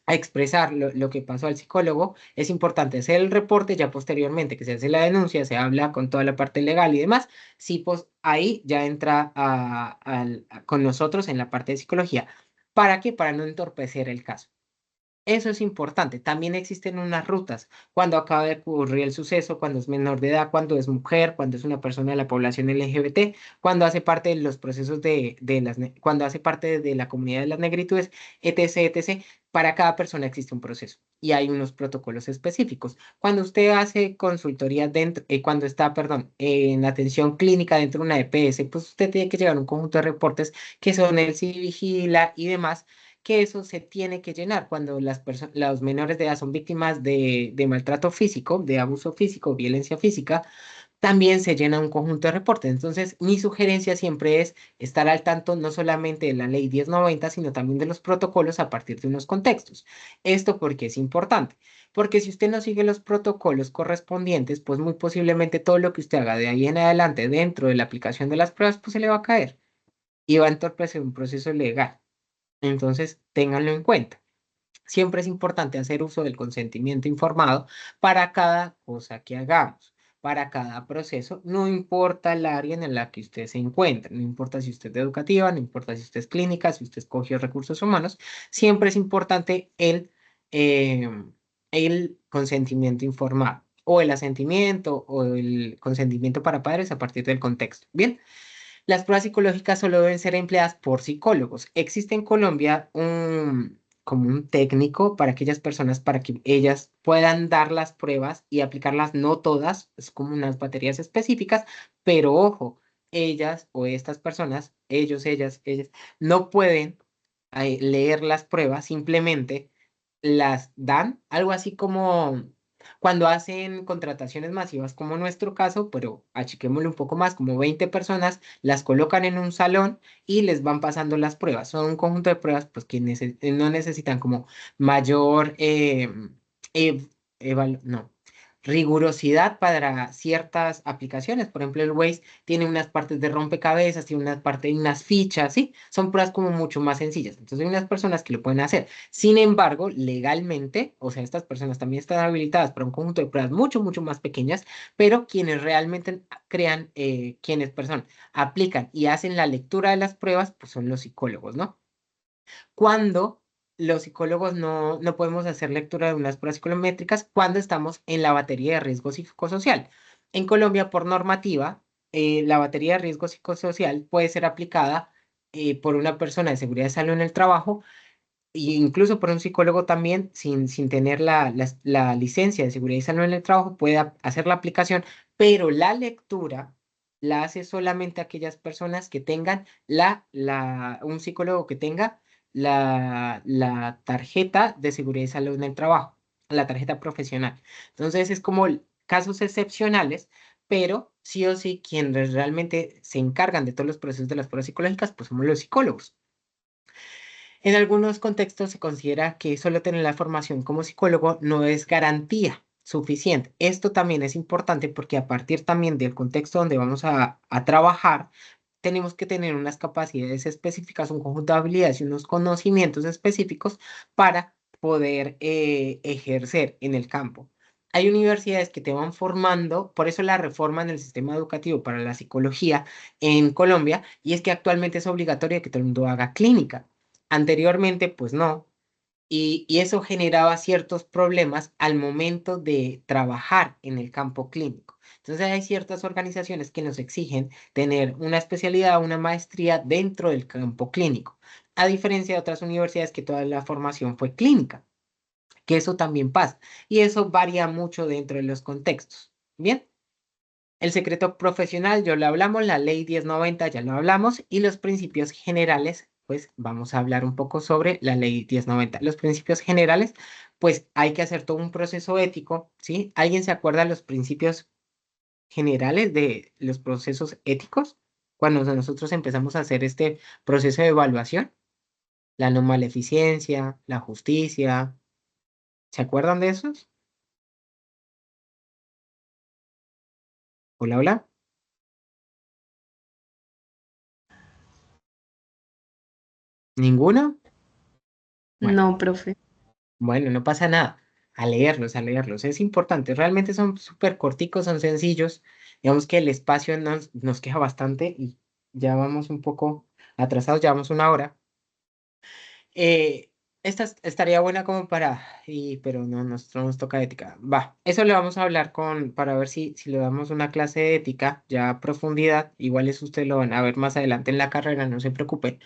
B: a expresar lo que pasó al psicólogo, es importante hacer el reporte, ya posteriormente que se hace la denuncia, se habla con toda la parte legal y demás, sí, pues ahí ya entra con nosotros en la parte de psicología. ¿Para qué? Para no entorpecer el caso. Eso es importante. También existen unas rutas. Cuando acaba de ocurrir el suceso, cuando es menor de edad, cuando es mujer, cuando es una persona de la población LGBT, cuando hace parte de los procesos cuando hace parte de la comunidad de las negritudes, etc., etc. Para cada persona existe un proceso y hay unos protocolos específicos. Cuando usted hace consultoría dentro, cuando está, perdón, en atención clínica dentro de una EPS, pues usted tiene que llevar un conjunto de reportes que son el Vigila y demás que eso se tiene que llenar cuando los menores de edad son víctimas de maltrato físico, de abuso físico, violencia física, también se llena un conjunto de reportes. Entonces, mi sugerencia siempre es estar al tanto no solamente de la ley 1090, sino también de los protocolos a partir de unos contextos. Esto porque es importante, porque si usted no sigue los protocolos correspondientes, pues muy posiblemente todo lo que usted haga de ahí en adelante dentro de la aplicación de las pruebas, pues se le va a caer y va a entorpecer un proceso legal. Entonces, ténganlo en cuenta. Siempre es importante hacer uso del consentimiento informado para cada cosa que hagamos, para cada proceso, no importa el área en la que usted se encuentre, no importa si usted es educativa, no importa si usted es clínica, si usted escogió recursos humanos, siempre es importante eh, el consentimiento informado o el asentimiento o el consentimiento para padres a partir del contexto. Bien. Las pruebas psicológicas solo deben ser empleadas por psicólogos. Existe en Colombia como un técnico para aquellas personas para que ellas puedan dar las pruebas y aplicarlas, no todas, es como unas baterías específicas, pero ojo, ellas o estas personas, ellos, ellas, no pueden leer las pruebas, simplemente las dan, algo así como cuando hacen contrataciones masivas como nuestro caso, pero achiquémosle un poco más, como 20 personas, las colocan en un salón y les van pasando las pruebas. Son un conjunto de pruebas pues, que no necesitan como mayor no, rigurosidad para ciertas aplicaciones. Por ejemplo, el Waze tiene unas partes de rompecabezas, tiene unas partes, unas fichas, ¿sí? Son pruebas como mucho más sencillas. Entonces hay unas personas que lo pueden hacer. Sin embargo, legalmente, o sea, estas personas también están habilitadas para un conjunto de pruebas mucho, mucho más pequeñas, pero quienes realmente crean, perdón, aplican y hacen la lectura de las pruebas, pues son los psicólogos, ¿no? Cuando los psicólogos no podemos hacer lectura de unas pruebas psicométricas cuando estamos en la batería de riesgo psicosocial. En Colombia, por normativa, la batería de riesgo psicosocial puede ser aplicada por una persona de seguridad de salud en el trabajo e incluso por un psicólogo también, sin tener la licencia de seguridad y salud en el trabajo, puede hacer la aplicación, pero la lectura la hace solamente aquellas personas que tengan un psicólogo que tenga la tarjeta de seguridad y salud en el trabajo, la tarjeta profesional. Entonces es como casos excepcionales, pero sí o sí quienes realmente se encargan de todos los procesos de las pruebas psicológicas, pues somos los psicólogos. En algunos contextos se considera que solo tener la formación como psicólogo no es garantía suficiente. Esto también es importante porque a partir también del contexto donde vamos a trabajar, tenemos que tener unas capacidades específicas, un conjunto de habilidades y unos conocimientos específicos para poder ejercer en el campo. Hay universidades que te van formando, por eso la reforma en el sistema educativo para la psicología en Colombia, y es que actualmente es obligatorio que todo el mundo haga clínica. Anteriormente, pues no, y eso generaba ciertos problemas al momento de trabajar en el campo clínico. Entonces hay ciertas organizaciones que nos exigen tener una especialidad, una maestría dentro del campo clínico, a diferencia de otras universidades que toda la formación fue clínica, que eso también pasa, y eso varía mucho dentro de los contextos. Bien. El secreto profesional, ya lo hablamos, la ley 1090 ya lo hablamos, y los principios generales, pues vamos a hablar un poco sobre la ley 1090. Los principios generales, pues hay que hacer todo un proceso ético, ¿sí? ¿Alguien se acuerda de los principios generales de los procesos éticos? Cuando nosotros empezamos a hacer este proceso de evaluación, la no maleficencia, la justicia, ¿se acuerdan de esos? Hola, hola. ¿Ninguno? Bueno.
E: No, profe.
B: Bueno, no pasa nada. A leerlos, a leerlos. Es importante. Realmente son súper corticos, son sencillos. Digamos que el espacio nos queja bastante y ya vamos un poco atrasados, ya vamos una hora. Eh, esta estaría buena como pero no, nos toca ética. Va, eso le vamos a hablar para ver si le damos una clase de ética ya a profundidad. Igual eso usted lo van a ver más adelante en la carrera, no se preocupe.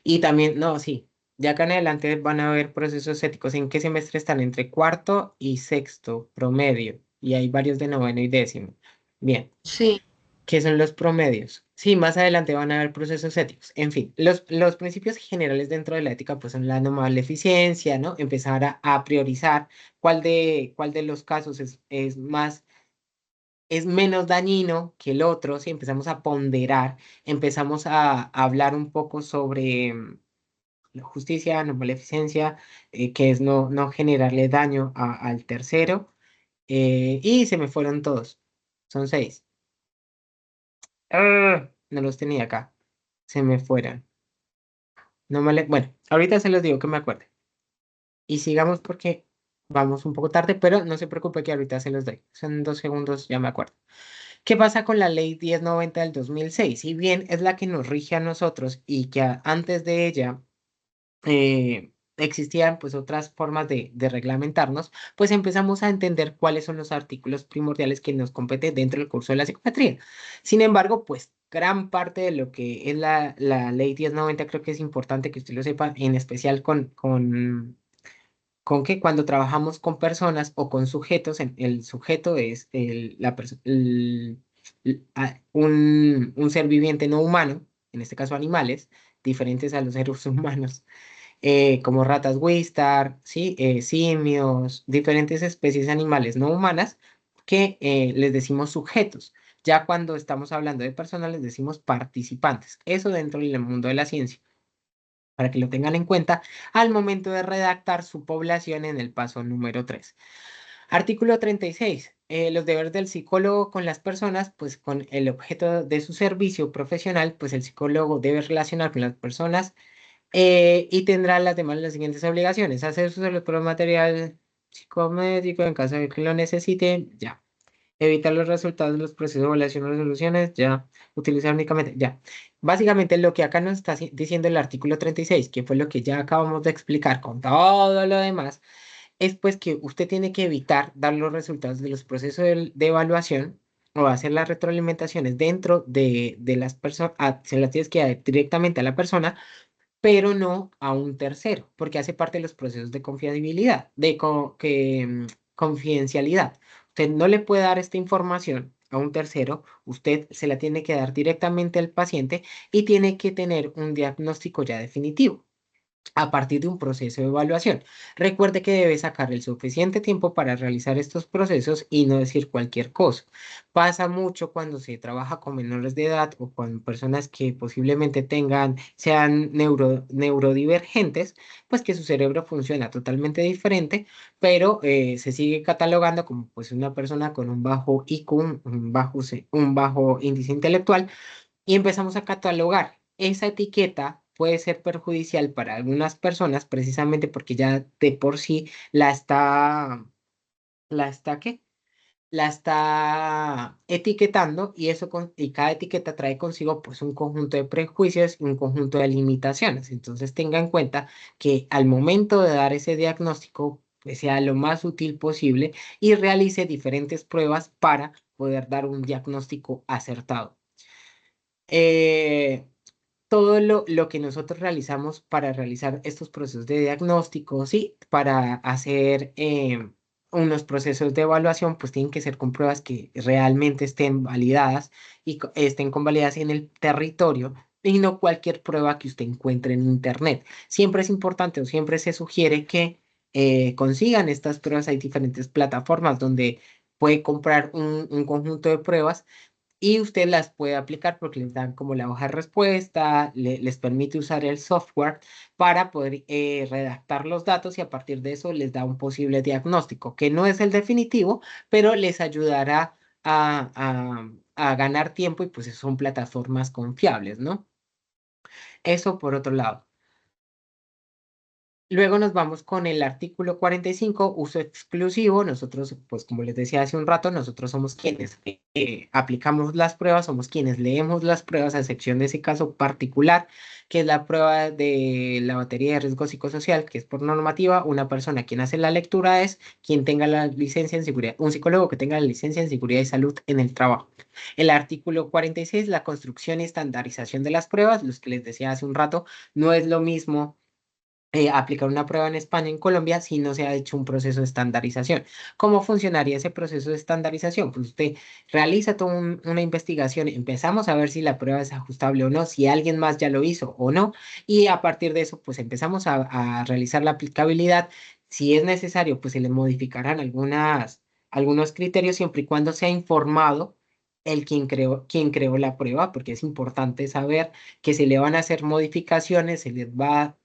B: Y también, no, sí, ya acá en adelante van a haber procesos éticos. ¿En qué semestre están? Entre cuarto y sexto promedio. Y hay varios de noveno y décimo. Bien,
E: Sí.
B: ¿qué son los promedios? Sí, más adelante van a haber procesos éticos. En fin, los principios generales dentro de la ética pues son la no maleficencia, ¿no? Empezar a priorizar cuál de los casos es más es menos dañino que el otro, si empezamos a ponderar, empezamos a hablar un poco sobre la justicia, no maleficencia, que es no generarle daño al tercero. Y se me fueron todos. Son 6. No los tenía acá. Se me fueron. Bueno, ahorita se los digo que me acuerde. Y sigamos porque vamos un poco tarde, pero no se preocupe que ahorita se los doy. Son 2 segundos, ya me acuerdo. ¿Qué pasa con la ley 1090 del 2006? Si bien es la que nos rige a nosotros y que antes de ella existían pues otras formas de reglamentarnos, pues empezamos a entender cuáles son los artículos primordiales que nos competen dentro del curso de la psiquiatría. Sin embargo, pues gran parte de lo que es la ley 1090 creo que es importante que usted lo sepa, en especial con que cuando trabajamos con personas o con sujetos, el sujeto es un ser viviente no humano, en este caso animales, diferentes a los seres humanos, como ratas Wistar, ¿sí? Simios, diferentes especies animales no humanas que les decimos sujetos. Ya cuando estamos hablando de personas les decimos participantes. Eso dentro del mundo de la ciencia, para que lo tengan en cuenta al momento de redactar su población en el paso número 3. Artículo 36. Los deberes del psicólogo con las personas, pues con el objeto de su servicio profesional, pues el psicólogo debe relacionar con las personas y tendrá las siguientes obligaciones: hacer uso del material psicométrico en caso de que lo necesite, ya. Evitar los resultados de los procesos de evaluación o resoluciones, ya. Utilizar únicamente, ya. Básicamente lo que acá nos está diciendo el artículo 36, que fue lo que ya acabamos de explicar con todo lo demás, es pues que usted tiene que evitar dar los resultados de los procesos de evaluación o hacer las retroalimentaciones dentro de las personas, se las tienes que dar directamente a la persona, pero no a un tercero, porque hace parte de los procesos de confiabilidad, confidencialidad. Usted no le puede dar esta información a un tercero, usted se la tiene que dar directamente al paciente y tiene que tener un diagnóstico ya definitivo a partir de un proceso de evaluación. Recuerde que debe sacar el suficiente tiempo para realizar estos procesos y no decir cualquier cosa. Pasa mucho cuando se trabaja con menores de edad o con personas que posiblemente sean neurodivergentes, pues que su cerebro funciona totalmente diferente, pero se sigue catalogando como pues una persona con un bajo IQ, un bajo índice intelectual, y empezamos a catalogar. Esa etiqueta puede ser perjudicial para algunas personas precisamente porque ya de por sí ¿qué? La está etiquetando y y cada etiqueta trae consigo pues un conjunto de prejuicios y un conjunto de limitaciones. Entonces tenga en cuenta que al momento de dar ese diagnóstico pues, sea lo más útil posible y realice diferentes pruebas para poder dar un diagnóstico acertado. Eh, todo lo que nosotros realizamos para realizar estos procesos de diagnóstico, sí, para hacer unos procesos de evaluación, pues tienen que ser con pruebas que realmente estén validadas y estén convalidadas en el territorio y no cualquier prueba que usted encuentre en internet. Siempre es importante o siempre se sugiere que consigan estas pruebas. Hay diferentes plataformas donde puede comprar un conjunto de pruebas y usted las puede aplicar porque les dan como la hoja de respuesta, les permite usar el software para poder redactar los datos y a partir de eso les da un posible diagnóstico, que no es el definitivo, pero les ayudará a ganar tiempo y pues son plataformas confiables, ¿no? Eso por otro lado. Luego nos vamos con el artículo 45, uso exclusivo. Nosotros, pues como les decía hace un rato, nosotros somos quienes aplicamos las pruebas, somos quienes leemos las pruebas, a excepción de ese caso particular, que es la prueba de la batería de riesgo psicosocial, que es por normativa. Una persona quien hace la lectura es quien tenga la licencia en seguridad, un psicólogo que tenga la licencia en seguridad y salud en el trabajo. El artículo 46, la construcción y estandarización de las pruebas, los que les decía hace un rato, no es lo mismo aplicar una prueba en España, en Colombia, si no se ha hecho un proceso de estandarización. ¿Cómo funcionaría ese proceso de estandarización? Pues usted realiza toda una investigación, empezamos a ver si la prueba es ajustable o no, si alguien más ya lo hizo o no, y a partir de eso, pues empezamos a realizar la aplicabilidad. Si es necesario, pues se le modificarán algunos criterios siempre y cuando sea informado quien creó la prueba, porque es importante saber que se le van a hacer modificaciones, se le va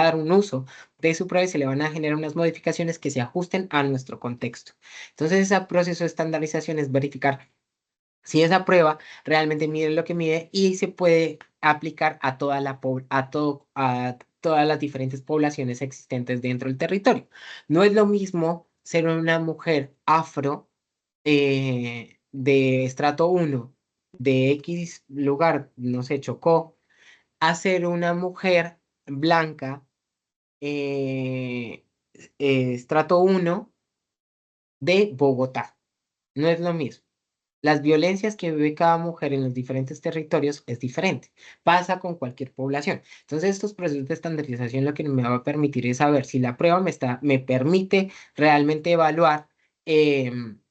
B: a dar un uso de su prueba y se le van a generar unas modificaciones que se ajusten a nuestro contexto. Entonces, ese proceso de estandarización es verificar si esa prueba realmente mide lo que mide y se puede aplicar a a todas las diferentes poblaciones existentes dentro del territorio. No es lo mismo ser una mujer afro de estrato 1 de X lugar, no sé, Chocó, a ser una mujer blanca, eh, estrato 1 de Bogotá. No es lo mismo. Las violencias que vive cada mujer en los diferentes territorios es diferente. Pasa con cualquier población. Entonces, estos procesos de estandarización lo que me va a permitir es saber si la prueba me permite realmente evaluar em,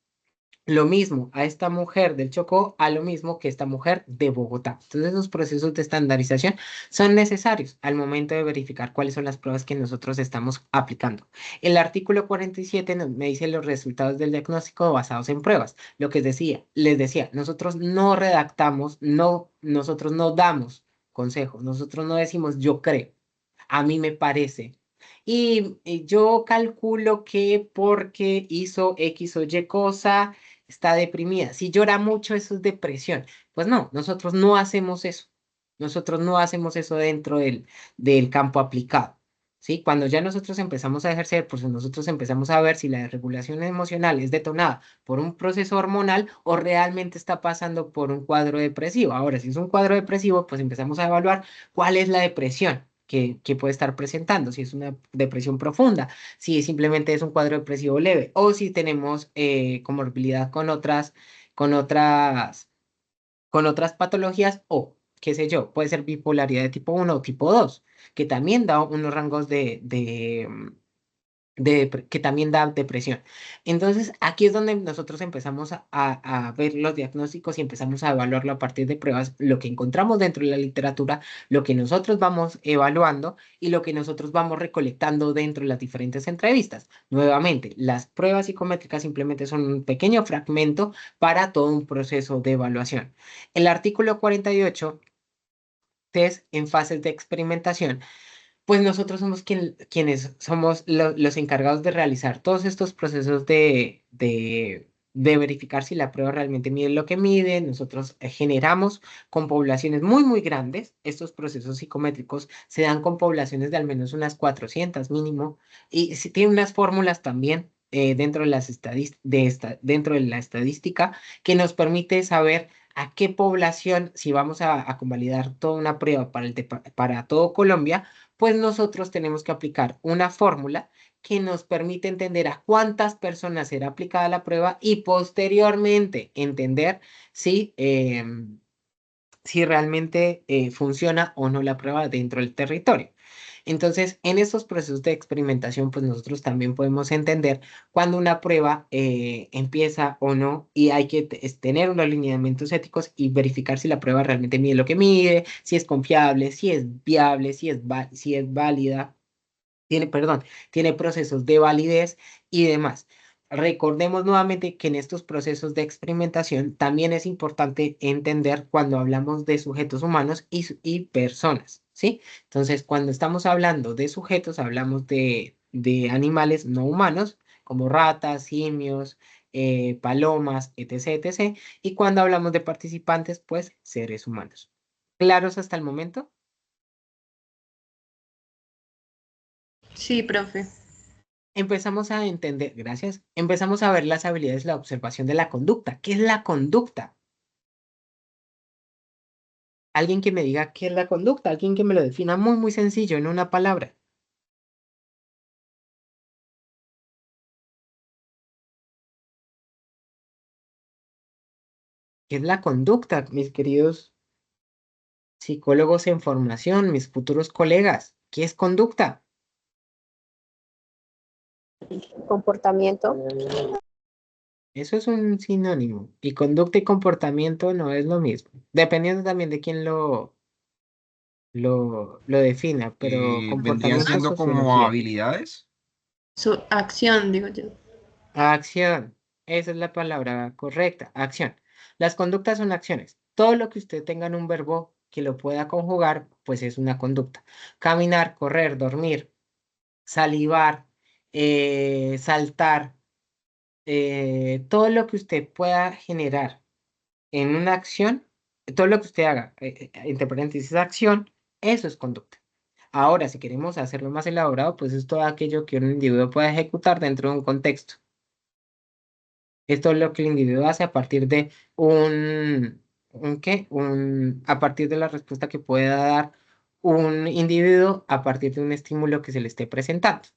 B: lo mismo a esta mujer del Chocó, a lo mismo que esta mujer de Bogotá. Entonces, esos procesos de estandarización son necesarios al momento de verificar cuáles son las pruebas que nosotros estamos aplicando. El artículo 47 me dice los resultados del diagnóstico basados en pruebas. Lo que les decía, nosotros no redactamos, nosotros no damos consejos, nosotros no decimos yo creo, a mí me parece. Y yo calculo que porque hizo X o Y cosa, está deprimida. Si llora mucho, eso es depresión. Pues no, nosotros no hacemos eso. Nosotros no hacemos eso dentro del campo aplicado. ¿Sí? Cuando ya nosotros empezamos a ejercer, pues nosotros empezamos a ver si la desregulación emocional es detonada por un proceso hormonal o realmente está pasando por un cuadro depresivo. Ahora, si es un cuadro depresivo, pues empezamos a evaluar cuál es la depresión que puede estar presentando, si es una depresión profunda, si simplemente es un cuadro depresivo leve o si tenemos comorbilidad con otras, con otras patologías o, qué sé yo, puede ser bipolaridad de tipo 1 o tipo 2 que también da unos rangos que también da depresión. Entonces, aquí es donde nosotros empezamos a ver los diagnósticos y empezamos a evaluarlo a partir de pruebas, lo que encontramos dentro de la literatura, lo que nosotros vamos evaluando y lo que nosotros vamos recolectando dentro de las diferentes entrevistas. Nuevamente, las pruebas psicométricas simplemente son un pequeño fragmento para todo un proceso de evaluación. El artículo 48, test en fases de experimentación, pues nosotros somos quienes somos los encargados de realizar todos estos procesos de verificar si la prueba realmente mide lo que mide. Nosotros generamos con poblaciones muy, muy grandes. Estos procesos psicométricos se dan con poblaciones de al menos unas 400 mínimo. Y si tiene unas fórmulas también dentro de dentro de la estadística que nos permite saber a qué población, si vamos a convalidar toda una prueba para todo Colombia, pues nosotros tenemos que aplicar una fórmula que nos permite entender a cuántas personas será aplicada la prueba y posteriormente entender si, si realmente funciona o no la prueba dentro del territorio. Entonces, en estos procesos de experimentación, pues nosotros también podemos entender cuando una prueba empieza o no y hay que tener unos lineamientos éticos y verificar si la prueba realmente mide lo que mide, si es confiable, si es viable, si es válida, tiene procesos de validez y demás. Recordemos nuevamente que en estos procesos de experimentación también es importante entender cuando hablamos de sujetos humanos y personas, ¿sí? Entonces, cuando estamos hablando de sujetos, hablamos de animales no humanos, como ratas, simios, palomas, etc., etc. Y cuando hablamos de participantes, pues seres humanos. ¿Claros hasta el momento?
E: Sí, profe.
B: Empezamos a entender, gracias, empezamos a ver las habilidades, la observación de la conducta. ¿Qué es la conducta? Alguien que me diga qué es la conducta, alguien que me lo defina muy, muy sencillo en una palabra. ¿Qué es la conducta, mis queridos psicólogos en formación, mis futuros colegas? ¿Qué es conducta?
F: Comportamiento.
B: Eso es un sinónimo. Y conducta y comportamiento no es lo mismo. Dependiendo también de quién lo defina, pero
D: Vendrían
B: comportamiento es
D: siendo como
B: sociología.
D: habilidades.
E: Su acción, digo yo.
B: Acción. Esa es la palabra correcta. Acción. Las conductas son acciones. Todo lo que usted tenga en un verbo que lo pueda conjugar, pues es una conducta. Caminar, correr, dormir, salivar, saltar, todo lo que usted pueda generar en una acción, todo lo que usted haga, entre paréntesis, acción, eso es conducta. Ahora, si queremos hacerlo más elaborado, pues es todo aquello que un individuo pueda ejecutar dentro de un contexto. Esto es lo que el individuo hace a partir de a partir de la respuesta que pueda dar un individuo a partir de un estímulo que se le esté presentando.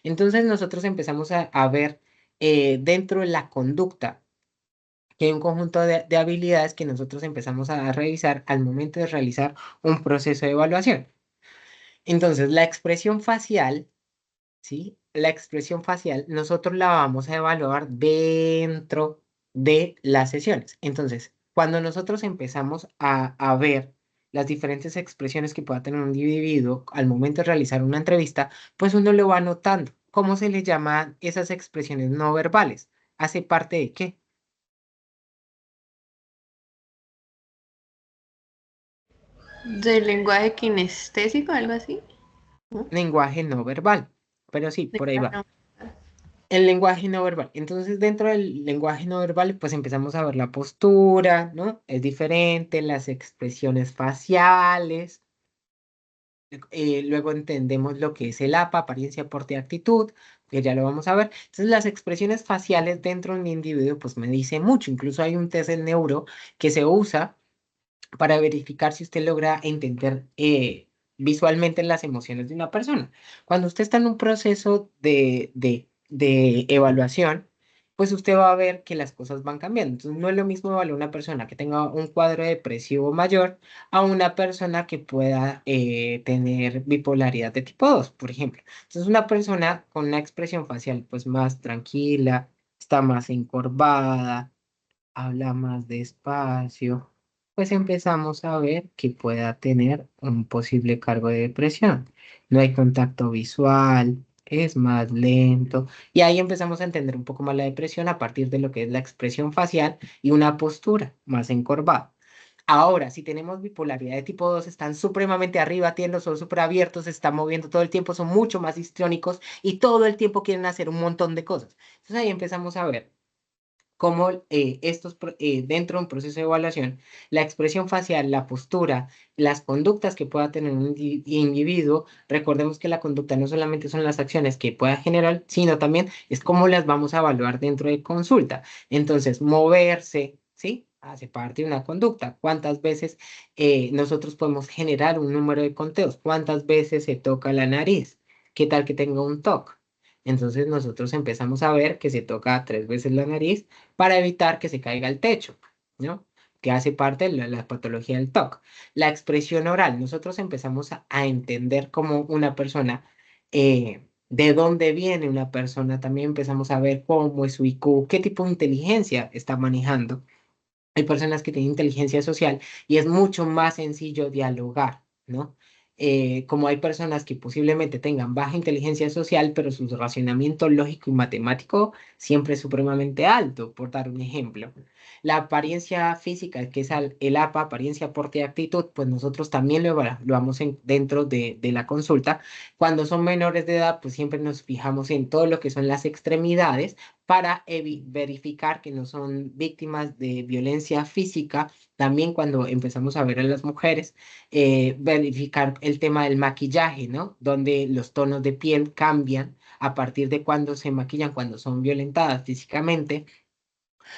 B: Entonces nosotros empezamos a ver dentro de la conducta que hay un conjunto de habilidades que nosotros empezamos a revisar al momento de realizar un proceso de evaluación. Entonces, la expresión facial, ¿sí? La expresión facial nosotros la vamos a evaluar dentro de las sesiones. Entonces, cuando nosotros empezamos a ver las diferentes expresiones que pueda tener un individuo al momento de realizar una entrevista, pues uno lo va notando. ¿Cómo se le llaman esas expresiones no verbales? ¿Hace parte de qué?
E: Del lenguaje kinestésico, algo así. ¿No?
B: Lenguaje no verbal. Pero sí, por ahí va.
E: No.
B: El lenguaje no verbal. Entonces, dentro del lenguaje no verbal, pues empezamos a ver la postura, ¿no? Es diferente, las expresiones faciales. Luego entendemos lo que es el APA, apariencia, porte y actitud, que ya lo vamos a ver. Entonces, las expresiones faciales dentro de un individuo, pues me dice mucho. Incluso hay un test del neuro que se usa para verificar si usted logra entender visualmente las emociones de una persona. Cuando usted está en un proceso de evaluación, pues usted va a ver que las cosas van cambiando. Entonces, no es lo mismo evaluar una persona que tenga un cuadro depresivo mayor a una persona que pueda tener bipolaridad de tipo 2, por ejemplo. Entonces, una persona con una expresión facial pues más tranquila, está más encorvada, habla más despacio, pues empezamos a ver que pueda tener un posible cargo de depresión. No hay contacto visual, es más lento, y ahí empezamos a entender un poco más la depresión a partir de lo que es la expresión facial y una postura más encorvada. Ahora, si tenemos bipolaridad de tipo 2, están supremamente arriba, tienen los ojos súper abiertos, se están moviendo todo el tiempo, son mucho más histriónicos y todo el tiempo quieren hacer un montón de cosas. Entonces ahí empezamos a ver cómo dentro de un proceso de evaluación, la expresión facial, la postura, las conductas que pueda tener un individuo, recordemos que la conducta no solamente son las acciones que pueda generar, sino también es cómo las vamos a evaluar dentro de consulta. Entonces, moverse, ¿sí? Hace parte de una conducta. ¿Cuántas veces nosotros podemos generar un número de conteos? ¿Cuántas veces se toca la nariz? ¿Qué tal que tenga un TOC? Entonces nosotros empezamos a ver que se toca 3 veces la nariz para evitar que se caiga al techo, ¿no? Que hace parte de la patología del TOC. La expresión oral, nosotros empezamos a entender cómo una persona, de dónde viene una persona, también empezamos a ver cómo es su IQ, qué tipo de inteligencia está manejando. Hay personas que tienen inteligencia social y es mucho más sencillo dialogar, ¿no? Como hay personas que posiblemente tengan baja inteligencia social, pero su razonamiento lógico y matemático siempre es supremamente alto, por dar un ejemplo. La apariencia física, que es el APA, apariencia, porte y actitud, pues nosotros también lo evaluamos dentro de la consulta. Cuando son menores de edad, pues siempre nos fijamos en todo lo que son las extremidades para verificar que no son víctimas de violencia física. También cuando empezamos a ver a las mujeres, verificar el tema del maquillaje, ¿no? Donde los tonos de piel cambian a partir de cuando se maquillan, cuando son violentadas físicamente.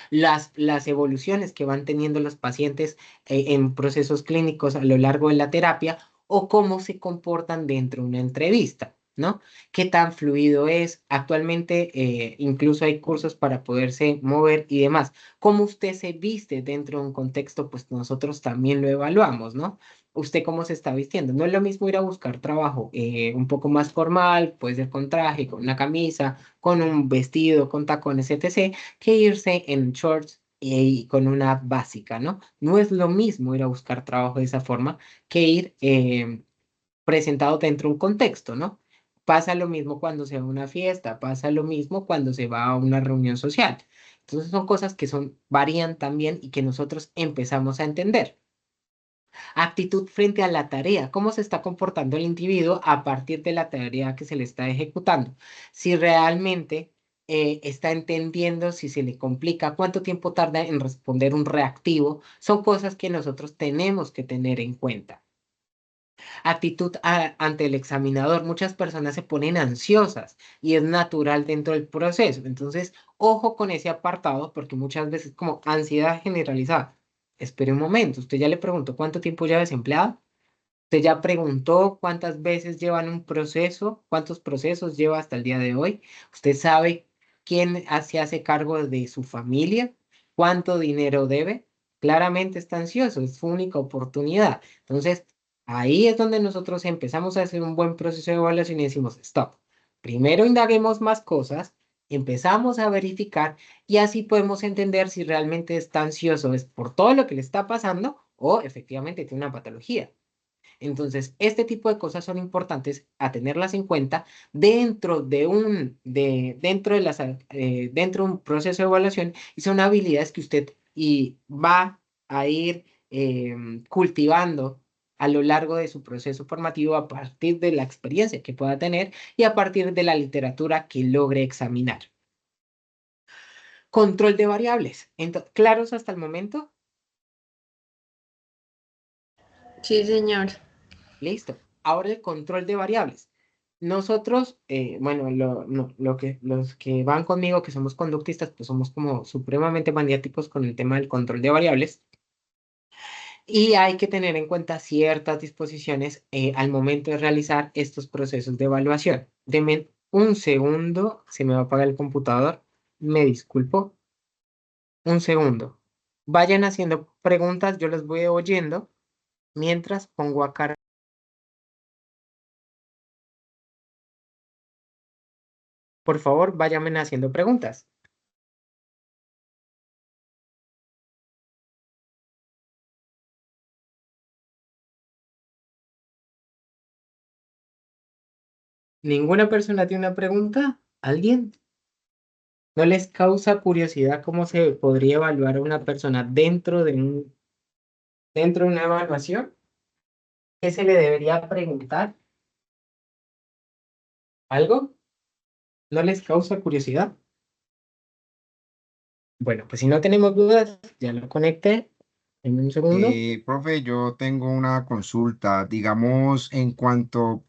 B: Las evoluciones que van teniendo los pacientes en procesos clínicos a lo largo de la terapia o cómo se comportan dentro de una entrevista, ¿no? ¿Qué tan fluido es? Actualmente incluso hay cursos para poderse mover y demás. ¿Cómo usted se viste dentro de un contexto? Pues nosotros también lo evaluamos, ¿no? ¿Usted cómo se está vistiendo? No es lo mismo ir a buscar trabajo un poco más formal, puede ser con traje, con una camisa, con un vestido, con tacones, etc., que irse en shorts y con una básica, ¿no? No es lo mismo ir a buscar trabajo de esa forma que ir presentado dentro de un contexto, ¿no? Pasa lo mismo cuando se va a una fiesta, pasa lo mismo cuando se va a una reunión social. Entonces son cosas que varían también y que nosotros empezamos a entender. Actitud frente a la tarea, cómo se está comportando el individuo a partir de la tarea que se le está ejecutando. Si realmente está entendiendo, si se le complica, cuánto tiempo tarda en responder un reactivo, son cosas que nosotros tenemos que tener en cuenta. Actitud ante el examinador. Muchas personas se ponen ansiosas y es natural dentro del proceso. Entonces, ojo con ese apartado porque muchas veces como ansiedad generalizada. Espere un momento, usted ya le preguntó cuánto tiempo lleva desempleado. Usted ya preguntó cuántas veces llevan un proceso, cuántos procesos lleva hasta el día de hoy. Usted sabe quién se hace cargo de su familia, cuánto dinero debe. Claramente está ansioso, es su única oportunidad. Entonces, ahí es donde nosotros empezamos a hacer un buen proceso de evaluación y decimos, stop. Primero indaguemos más cosas, empezamos a verificar y así podemos entender si realmente está ansioso es por todo lo que le está pasando o efectivamente tiene una patología. Entonces, este tipo de cosas son importantes a tenerlas en cuenta dentro de un proceso de evaluación y son habilidades que usted va a ir cultivando a lo largo de su proceso formativo a partir de la experiencia que pueda tener y a partir de la literatura que logre examinar. Control de variables. ¿Claros hasta el momento?
E: Sí, señor.
B: Listo. Ahora el control de variables. Nosotros, bueno, los que van conmigo, que somos conductistas, pues somos como supremamente maniáticos con el tema del control de variables y hay que tener en cuenta ciertas disposiciones al momento de realizar estos procesos de evaluación. Denme un segundo, se me va a apagar el computador, me disculpo, un segundo. Vayan haciendo preguntas, yo las voy oyendo mientras pongo acá. Por favor, váyanme haciendo preguntas. ¿Ninguna persona tiene una pregunta? ¿Alguien? ¿No les causa curiosidad cómo se podría evaluar a una persona dentro de una evaluación? ¿Qué se le debería preguntar? ¿Algo? ¿No les causa curiosidad? Bueno, pues si no tenemos dudas, ya lo conecté. En un segundo.
D: Profe, yo tengo una consulta, digamos,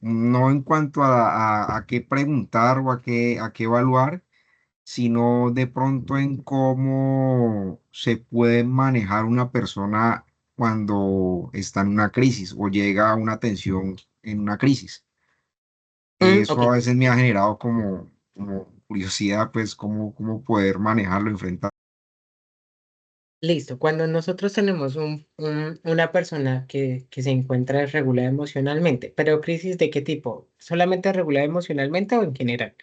D: no en cuanto a qué preguntar o a qué evaluar, sino de pronto en cómo se puede manejar una persona cuando está en una crisis o llega a una tensión en una crisis.
B: Ok.
D: Eso a veces me ha generado como curiosidad, pues, cómo poder manejarlo, enfrentar.
B: Listo. Cuando nosotros tenemos una persona que se encuentra desregulada emocionalmente, pero crisis ¿de qué tipo? ¿Solamente regulada emocionalmente o en general?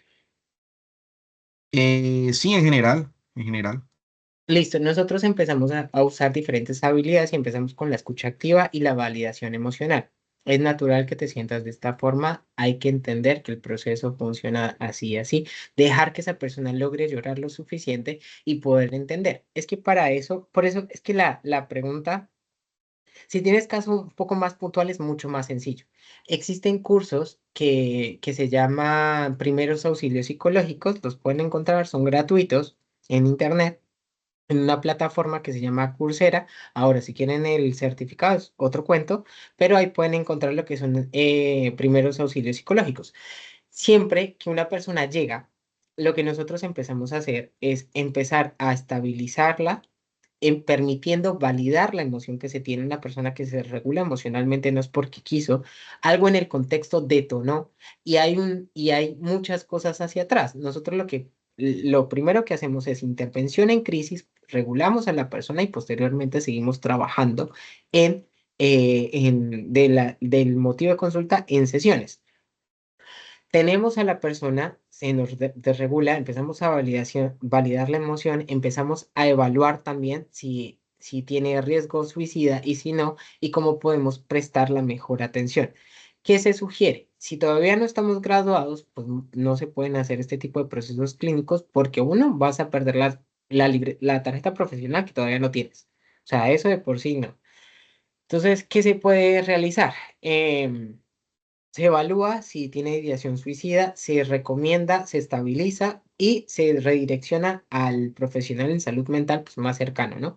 D: Sí, en general, en general.
B: Listo, nosotros empezamos a usar diferentes habilidades y empezamos con la escucha activa y la validación emocional. Es natural que te sientas de esta forma, hay que entender que el proceso funciona así y así, dejar que esa persona logre llorar lo suficiente y poder entender. Es que para eso, por eso es que la pregunta, si tienes casos un poco más puntuales, mucho más sencillo. Existen cursos que se llaman primeros auxilios psicológicos, los pueden encontrar, son gratuitos en internet en una plataforma que se llama Coursera. Ahora, si quieren el certificado, es otro cuento, pero ahí pueden encontrar lo que son primeros auxilios psicológicos. Siempre que una persona llega, lo que nosotros empezamos a hacer es empezar a estabilizarla, en permitiendo validar la emoción que se tiene. Una persona que se regula emocionalmente no es porque quiso, algo en el contexto detonó y hay muchas cosas hacia atrás. Nosotros lo primero que hacemos es intervención en crisis, regulamos a la persona y posteriormente seguimos trabajando del motivo de consulta en sesiones. Tenemos a la persona, se nos desregula, empezamos a validar la emoción, empezamos a evaluar también si tiene riesgo suicida y si no, y cómo podemos prestar la mejor atención. ¿Qué se sugiere? Si todavía no estamos graduados, pues no se pueden hacer este tipo de procesos clínicos porque uno, vas a perder la tarjeta profesional que todavía no tienes. O sea, eso de por sí no. Entonces, ¿qué se puede realizar? Se evalúa si tiene ideación suicida, se recomienda, se estabiliza y se redirecciona al profesional en salud mental pues, más cercano, ¿no?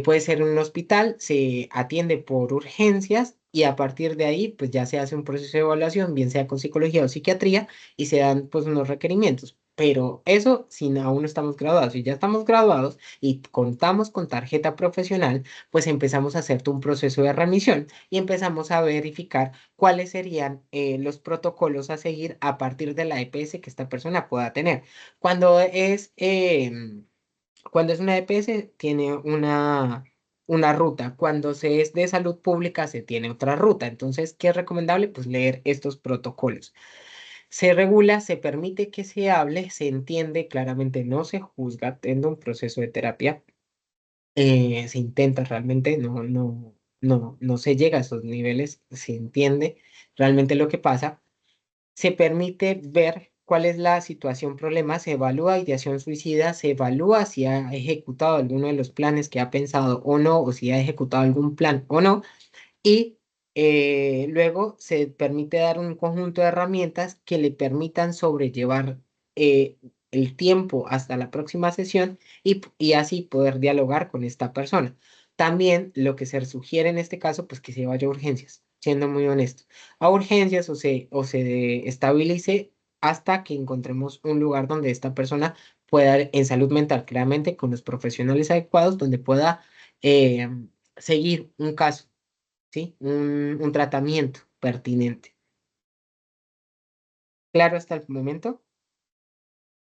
B: Puede ser en un hospital, se atiende por urgencias y a partir de ahí pues ya se hace un proceso de evaluación, bien sea con psicología o psiquiatría y se dan pues unos requerimientos. Pero eso si aún no estamos graduados. Si ya estamos graduados y contamos con tarjeta profesional, pues empezamos a hacer un proceso de remisión y empezamos a verificar cuáles serían los protocolos a seguir a partir de la EPS que esta persona pueda tener. Cuando es... cuando es una EPS, tiene una ruta. Cuando se es de salud pública, se tiene otra ruta. Entonces, ¿qué es recomendable? Pues leer estos protocolos. Se regula, se permite que se hable, se entiende, claramente no se juzga, teniendo un proceso de terapia. Se intenta realmente, no se llega a esos niveles, se entiende realmente lo que pasa, se permite ver cuál es la situación problema, se evalúa ideación suicida, se evalúa si ha ejecutado alguno de los planes que ha pensado o no, o si ha ejecutado algún plan o no, y luego se permite dar un conjunto de herramientas que le permitan sobrellevar eh, el tiempo hasta la próxima sesión y así poder dialogar con esta persona. También lo que se sugiere en este caso, pues que se vaya a urgencias, siendo muy honesto, a urgencias o se estabilice hasta que encontremos un lugar donde esta persona pueda, en salud mental, claramente con los profesionales adecuados, donde pueda eh, seguir un caso. ¿Sí? Un tratamiento pertinente. ¿Claro hasta el momento?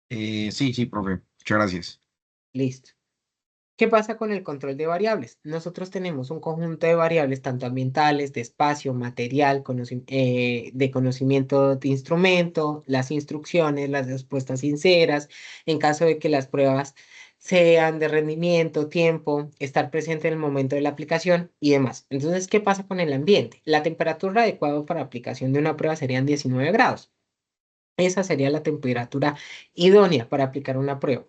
D: Sí, sí, profe. Muchas gracias.
B: Listo. ¿Qué pasa con el control de variables? Nosotros tenemos un conjunto de variables, tanto ambientales, de espacio, material, de conocimiento de instrumento, las instrucciones, las respuestas sinceras, en caso de que las pruebas sean de rendimiento, tiempo, estar presente en el momento de la aplicación y demás. Entonces, ¿qué pasa con el ambiente? La temperatura adecuada para aplicación de una prueba serían 19 grados. Esa sería la temperatura idónea para aplicar una prueba.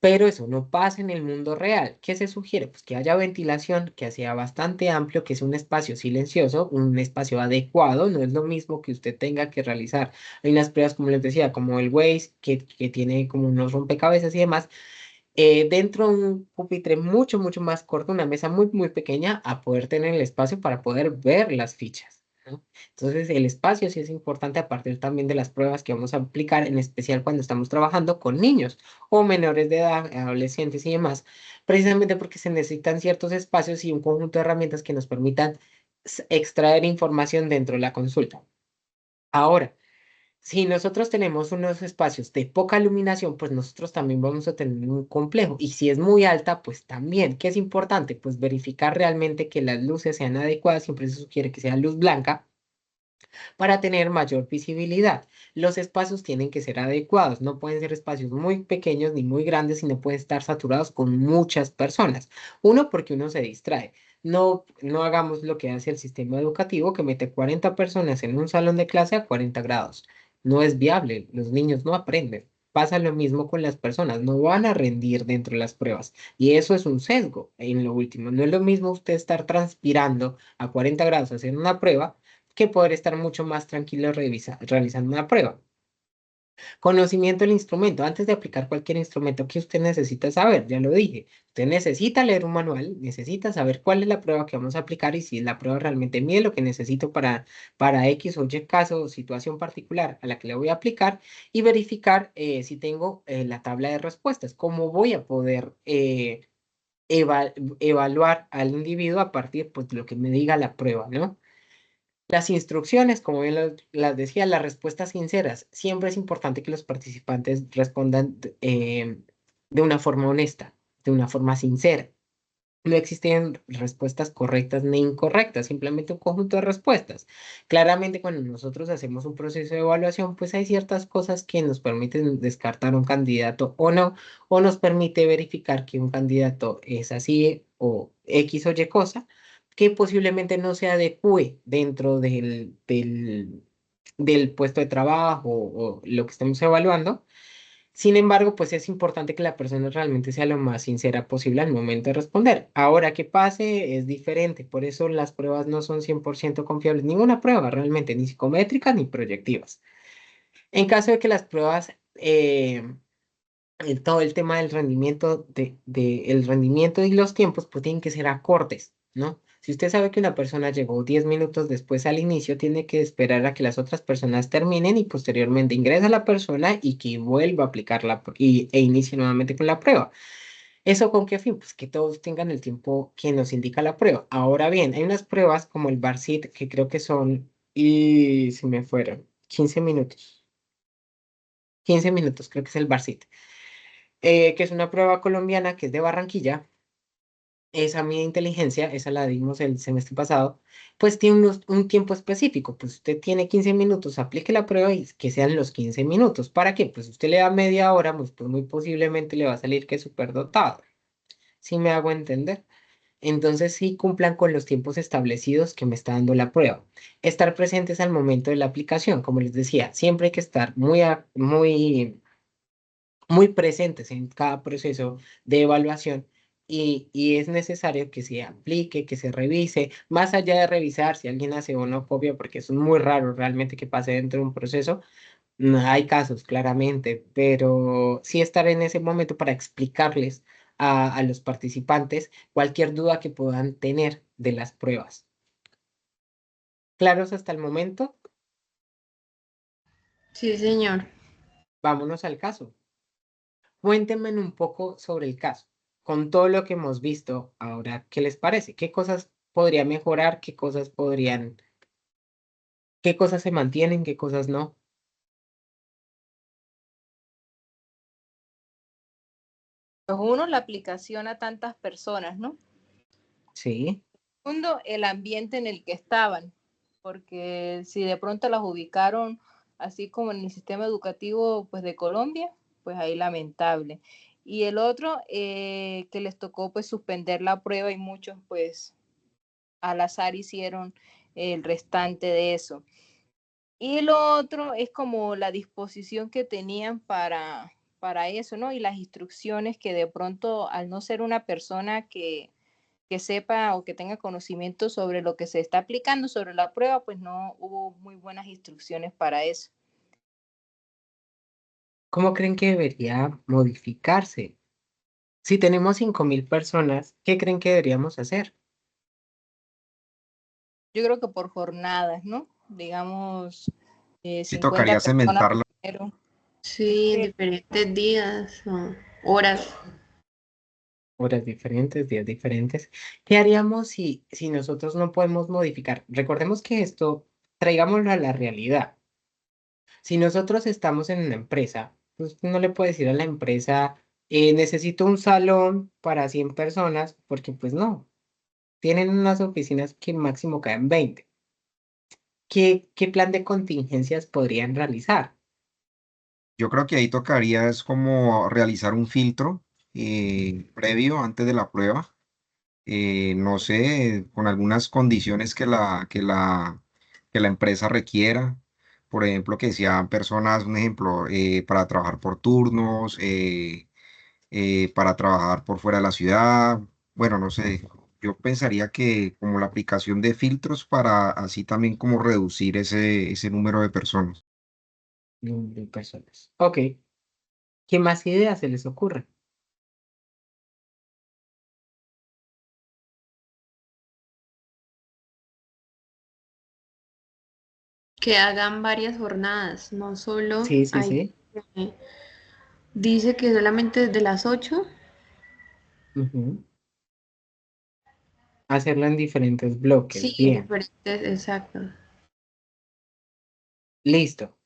B: Pero eso no pasa en el mundo real. ¿Qué se sugiere? Pues que haya ventilación, que sea bastante amplio, que sea un espacio silencioso, un espacio adecuado. No es lo mismo que usted tenga que realizar. Hay unas pruebas, como les decía, como el Waze, que tiene como unos rompecabezas y demás. dentro de un pupitre mucho, mucho más corto, una mesa muy, muy pequeña, a poder tener el espacio para poder ver las fichas, ¿no? Entonces, el espacio sí es importante a partir también de las pruebas que vamos a aplicar, en especial cuando estamos trabajando con niños o menores de edad, adolescentes y demás, precisamente porque se necesitan ciertos espacios y un conjunto de herramientas que nos permitan extraer información dentro de la consulta. Ahora, si nosotros tenemos unos espacios de poca iluminación, pues nosotros también vamos a tener un complejo. Y si es muy alta, pues también. ¿Qué es importante? Pues verificar realmente que las luces sean adecuadas. Siempre se sugiere que sea luz blanca para tener mayor visibilidad. Los espacios tienen que ser adecuados. No pueden ser espacios muy pequeños ni muy grandes y no pueden estar saturados con muchas personas. Uno, porque uno se distrae. No, no hagamos lo que hace el sistema educativo que mete 40 personas en un salón de clase a 40 grados. No es viable, los niños no aprenden. Pasa lo mismo con las personas, no van a rendir dentro de las pruebas. Y eso es un sesgo en lo último. No es lo mismo usted estar transpirando a 40 grados haciendo una prueba que poder estar mucho más tranquilo realizando una prueba. Conocimiento del instrumento. Antes de aplicar cualquier instrumento que usted necesita saber, ya lo dije, usted necesita leer un manual, necesita saber cuál es la prueba que vamos a aplicar y si la prueba realmente mide lo que necesito para X o Y caso o situación particular a la que le voy a aplicar y verificar si tengo la tabla de respuestas. ¿Cómo voy a poder evaluar al individuo a partir pues, de lo que me diga la prueba, ¿no? Las instrucciones, como bien las decía, las respuestas sinceras. Siempre es importante que los participantes respondan de una forma honesta, de una forma sincera. No existen respuestas correctas ni incorrectas, simplemente un conjunto de respuestas. Claramente, cuando nosotros hacemos un proceso de evaluación, pues hay ciertas cosas que nos permiten descartar un candidato o no, o nos permite verificar que un candidato es así o X o Y cosa, que posiblemente no se adecue dentro del puesto de trabajo o lo que estemos evaluando. Sin embargo, pues es importante que la persona realmente sea lo más sincera posible al momento de responder. Ahora que pase es diferente, por eso las pruebas no son 100% confiables, ninguna prueba realmente, ni psicométricas ni proyectivas. En caso de que las pruebas, todo el tema del rendimiento, el rendimiento y los tiempos, pues tienen que ser acordes, ¿no? Si usted sabe que una persona llegó 10 minutos después al inicio, tiene que esperar a que las otras personas terminen y posteriormente ingresa la persona y que vuelva a aplicar e inicie nuevamente con la prueba. ¿Eso con qué fin? Pues que todos tengan el tiempo que nos indica la prueba. Ahora bien, hay unas pruebas como el BARCIT que creo que son, y se me fueron, 15 minutos. 15 minutos, creo que es el BARCIT, que es una prueba colombiana que es de Barranquilla. Esa mi inteligencia, esa la dimos el semestre pasado, pues tiene un tiempo específico. Pues usted tiene 15 minutos, aplique la prueba y que sean los 15 minutos. ¿Para qué? Pues usted le da media hora, pues muy posiblemente le va a salir que es superdotado. ¿Sí me hago entender? Entonces sí cumplan con los tiempos establecidos que me está dando la prueba. Estar presentes al momento de la aplicación, como les decía, siempre hay que estar muy presentes en cada proceso de evaluación y es necesario que se aplique, que se revise, más allá de revisar si alguien hace o no copia, porque es muy raro realmente que pase dentro de un proceso. No, hay casos, claramente, pero sí estar en ese momento para explicarles a los participantes cualquier duda que puedan tener de las pruebas. ¿Claros hasta el momento?
E: Sí, señor.
B: Vámonos al caso. Cuéntenme un poco sobre el caso. Con todo lo que hemos visto ahora, ¿qué les parece? ¿Qué cosas podría mejorar? ¿Qué cosas se mantienen? ¿Qué cosas no?
C: Pues uno, la aplicación a tantas personas, ¿no?
B: Sí.
C: Segundo, el ambiente en el que estaban, porque si de pronto las ubicaron así como en el sistema educativo pues de Colombia, pues ahí lamentable. Y el otro, que les tocó pues suspender la prueba y muchos pues al azar hicieron el restante de eso. Y lo otro es como la disposición que tenían para eso, ¿no? Y las instrucciones que de pronto, al no ser una persona que sepa o que tenga conocimiento sobre lo que se está aplicando, sobre la prueba, pues no hubo muy buenas instrucciones para eso.
B: ¿Cómo creen que debería modificarse Si tenemos 5.000 personas, ¿qué creen que deberíamos hacer?
C: Yo creo que por jornadas, ¿no? Digamos,
D: Sí
C: 50
D: tocaría
C: personas
D: cementarlo.
C: primero.
E: Sí, en
C: que
E: diferentes días o horas.
B: Horas diferentes, días diferentes. ¿Qué haríamos si nosotros no podemos modificar? Recordemos que esto, traigámoslo a la realidad. Si nosotros estamos en una empresa, pues no le puedes decir a la empresa, necesito un salón para 100 personas, porque pues no, tienen unas oficinas que máximo caen 20. ¿Qué plan de contingencias podrían realizar?
D: Yo creo que ahí tocaría es como realizar un filtro previo antes de la prueba. No sé, con algunas condiciones que la empresa requiera. Por ejemplo, que sean personas, un ejemplo, para trabajar por turnos, para trabajar por fuera de la ciudad. Bueno, no sé. Yo pensaría que como la aplicación de filtros para así también como reducir ese número de personas.
B: Número de personas. Ok. ¿Qué más ideas se les ocurre?
E: Que hagan varias jornadas, no solo
B: Sí, sí,
E: hay.
B: sí.
E: Dice que solamente desde las 8.
B: Ujú. Hacerlo en diferentes bloques.
E: Sí, en
B: Bien.
E: diferentes, exacto.
B: Listo.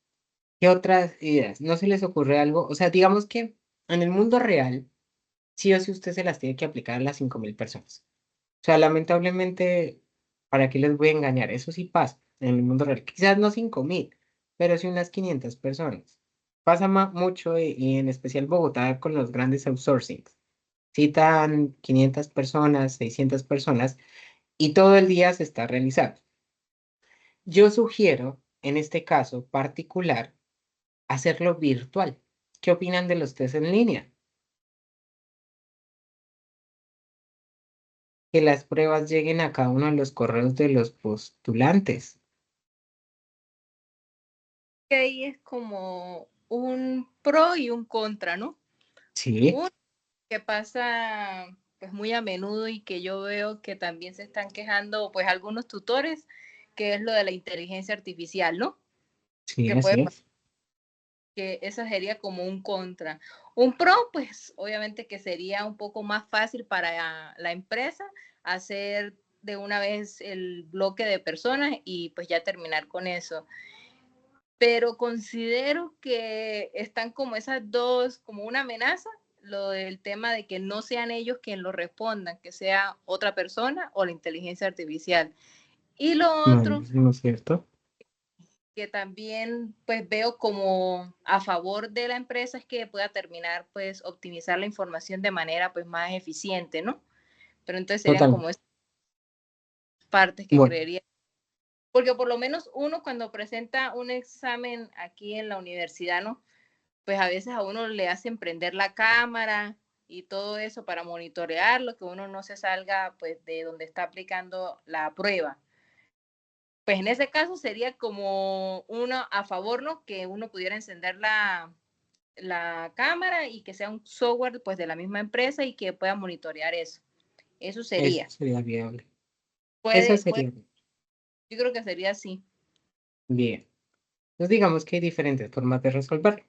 B: ¿Qué otras ideas? ¿No se les ocurre algo? O sea, digamos que en el mundo real, sí o sí usted se las tiene que aplicar a las 5.000 personas. O sea, lamentablemente, ¿para qué les voy a engañar? Eso sí pasa en el mundo real. Quizás no 5.000, pero sí unas 500 personas. Pasa mucho y en especial Bogotá con los grandes outsourcings. Citan 500 personas, 600 personas y todo el día se está realizando. Yo sugiero, en este caso particular, hacerlo virtual. ¿Qué opinan de los test en línea? Que las pruebas lleguen a cada uno de los correos de los postulantes.
C: ahí es como un pro y un contra, ¿no?
B: Sí,
C: Uno que pasa pues muy a menudo y que yo veo que también se están quejando pues algunos tutores, que es lo de la inteligencia artificial, ¿no?
B: sí,
C: Que puede
B: así es.
C: que esa sería como un contra. Un pro, pues obviamente que sería un poco más fácil para la empresa hacer de una vez el bloque de personas y pues ya terminar con eso. Pero considero que están como esas dos, como una amenaza, lo del tema de que no sean ellos quienes lo respondan, que sea otra persona o la inteligencia artificial. Y lo otro
B: No es cierto.
C: que también pues veo como a favor de la empresa es que pueda terminar pues optimizar la información de manera pues más eficiente, ¿no? Pero entonces serían
B: Total.
C: como estas partes que
B: Bueno,
C: creería, porque por lo menos uno cuando presenta un examen aquí en la universidad, ¿no? Pues a veces a uno le hacen prender la cámara y todo eso para monitorearlo, que uno no se salga pues de donde está aplicando la prueba. Pues en ese caso sería como uno a favor, ¿no? Que uno pudiera encender la cámara y que sea un software pues de la misma empresa y que pueda monitorear eso. Eso
B: eso
C: sería.
B: sería viable. Eso
C: Puede,
B: sería
C: yo creo que sería así.
B: bien. Entonces digamos que hay diferentes formas de resolverlo.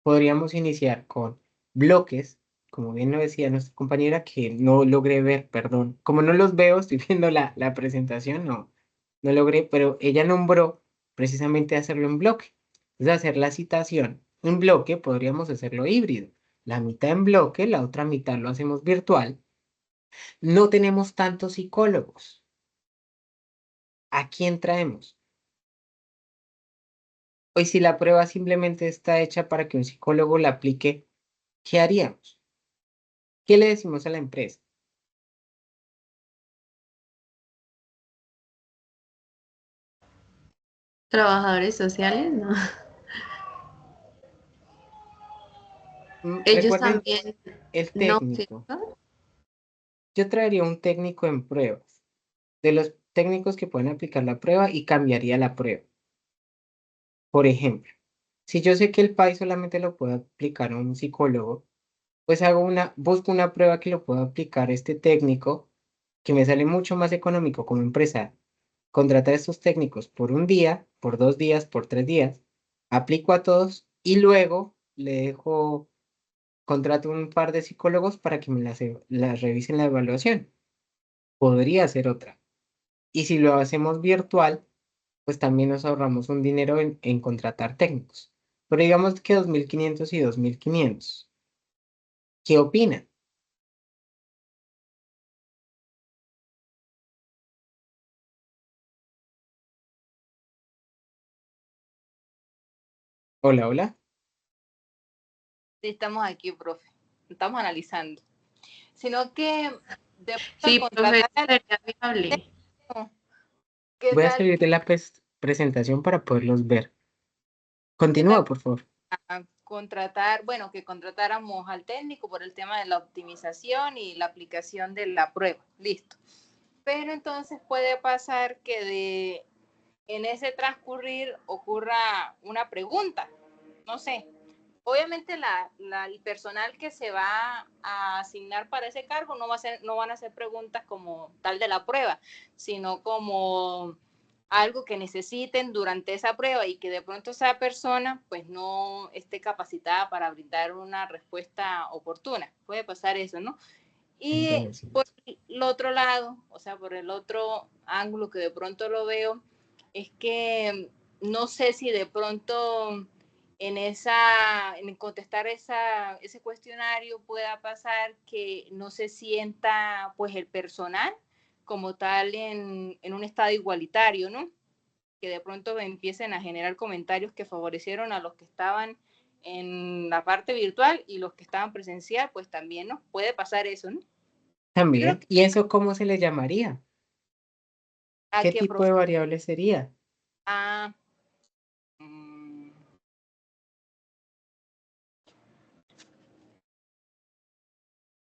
B: Podríamos iniciar con bloques, como bien lo decía nuestra compañera, que no logré ver, perdón. Como no los veo, estoy viendo la presentación, no logré, pero ella nombró precisamente hacerlo en bloque. Es hacer la citación en bloque, podríamos hacerlo híbrido. La mitad en bloque, la otra mitad lo hacemos virtual. No tenemos tantos psicólogos. ¿A quién traemos? Hoy si la prueba simplemente está hecha para que un psicólogo la aplique, ¿qué haríamos? ¿Qué le decimos a la empresa?
E: Trabajadores sociales, ¿no? Ellos
B: Recuerden
E: también,
B: el
E: no,
B: técnico.
E: ¿cierto?
B: Yo traería un técnico en pruebas, de los técnicos que pueden aplicar la prueba y cambiaría la prueba. Por ejemplo, si yo sé que el PAI solamente lo puede aplicar un psicólogo, pues busco una prueba que lo pueda aplicar este técnico, que me sale mucho más económico como empresa contratar a estos técnicos por un día, por 2 días, por 3 días, aplico a todos y luego contrato un par de psicólogos para que me las revisen la evaluación. Podría ser otra. Y si lo hacemos virtual, pues también nos ahorramos un dinero en contratar técnicos. Pero digamos que 2.500 y 2.500. ¿Qué opinan? Hola, hola.
C: Sí, estamos aquí, profe. Estamos analizando. Sino que de
E: Sí, profe,
C: contratar al
E: sería viable.
C: técnico, ¿qué
B: Voy a
C: tal
B: salir
C: que
B: de la presentación para poderlos ver. Continúa, por favor.
C: contratar, bueno, que contratáramos al técnico por el tema de la optimización y la aplicación de la prueba? Listo. Pero entonces puede pasar que en ese transcurrir ocurra una pregunta, no sé. Obviamente el personal que se va a asignar para ese cargo no van a hacer preguntas como tal de la prueba, sino como algo que necesiten durante esa prueba y que de pronto esa persona pues no esté capacitada para brindar una respuesta oportuna. Puede pasar eso, ¿no? Y por el otro lado, o sea, por el otro ángulo que de pronto lo veo, es que no sé si de pronto en contestar ese cuestionario pueda pasar que no se sienta pues el personal como tal en un estado igualitario, ¿no? Que de pronto empiecen a generar comentarios que favorecieron a los que estaban en la parte virtual y los que estaban presencial, pues también, ¿no? Puede pasar eso, ¿no? Yo creo
B: También.
C: que
B: ¿Y eso cómo se le llamaría?
C: a
B: ¿Qué
C: que
B: tipo de variable sería?
C: ah, mm,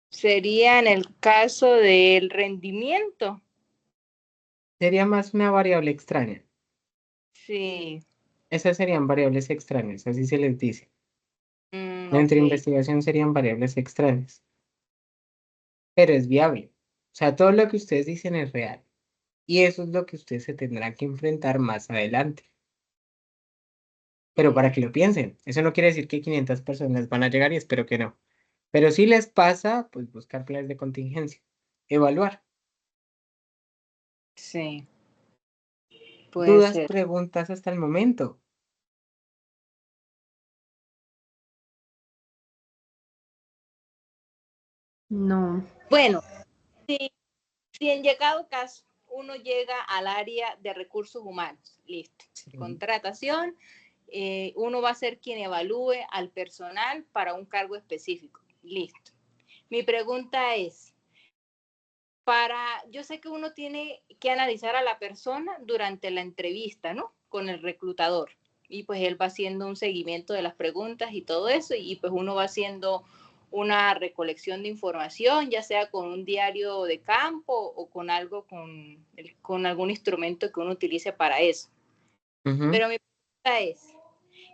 C: sería en el caso del rendimiento.
B: Sería más una variable extraña.
C: Sí,
B: Esas serían variables extrañas, así se les dice. Dentro de
C: ok.
B: investigación serían variables extrañas, pero es viable. O sea, todo lo que ustedes dicen es real. Y eso es lo que ustedes se tendrán que enfrentar más adelante. Pero para que lo piensen, eso no quiere decir que 500 personas van a llegar y espero que no. Pero si les pasa, pues buscar planes de contingencia, evaluar.
C: Sí, puede
B: Dudas,
C: ser.
B: preguntas hasta el momento.
E: No.
C: Bueno, si en llegado caso uno llega al área de recursos humanos, listo.
B: Sí.
C: Contratación, uno va a ser quien evalúe al personal para un cargo específico, listo. Mi pregunta es, yo sé que uno tiene que analizar a la persona durante la entrevista, ¿no? Con el reclutador. Y pues él va haciendo un seguimiento de las preguntas y todo eso, y pues uno va haciendo una recolección de información, ya sea con un diario de campo o con algo, con algún instrumento que uno utilice para eso.
B: Ujú.
C: Pero mi pregunta es,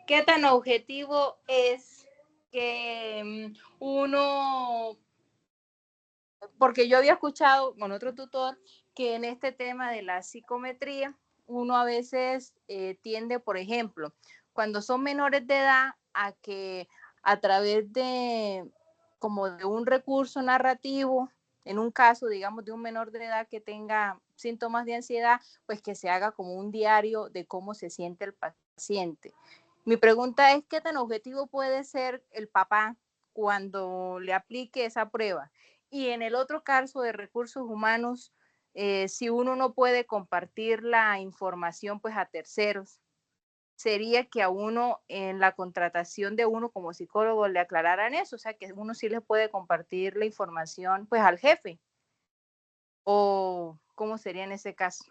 C: ¿qué tan objetivo es que uno, porque yo había escuchado con otro tutor que en este tema de la psicometría, uno a veces tiende, por ejemplo, cuando son menores de edad, a que a través de como de un recurso narrativo, en un caso, digamos, de un menor de edad que tenga síntomas de ansiedad, pues que se haga como un diario de cómo se siente el paciente. Mi pregunta es, ¿qué tan objetivo puede ser el papá cuando le aplique esa prueba? Y en el otro caso de recursos humanos, si uno no puede compartir la información pues a terceros, sería que a uno en la contratación de uno como psicólogo le aclararan eso, o sea, que uno sí le puede compartir la información pues al jefe, o cómo sería en ese caso.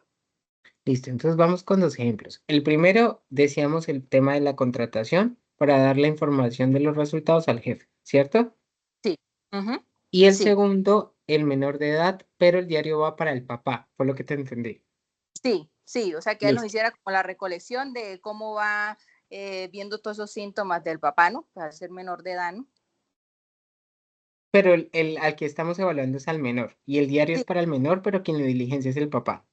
B: Listo, entonces vamos con 2 ejemplos. El primero, decíamos el tema de la contratación para dar la información de los resultados al jefe, ¿cierto?
C: Sí, uh-huh.
B: Y el
C: Sí,
B: segundo, el menor de edad, pero el diario va para el papá, por lo que te entendí.
C: sí, sí, o sea, que él nos
B: Listo.
C: hiciera como la recolección de cómo va viendo todos esos síntomas del papá, ¿no? Para ser menor de edad, ¿no?
B: Pero al que estamos evaluando es al menor. Y el diario es para el menor, pero quien lo diligencia es el papá.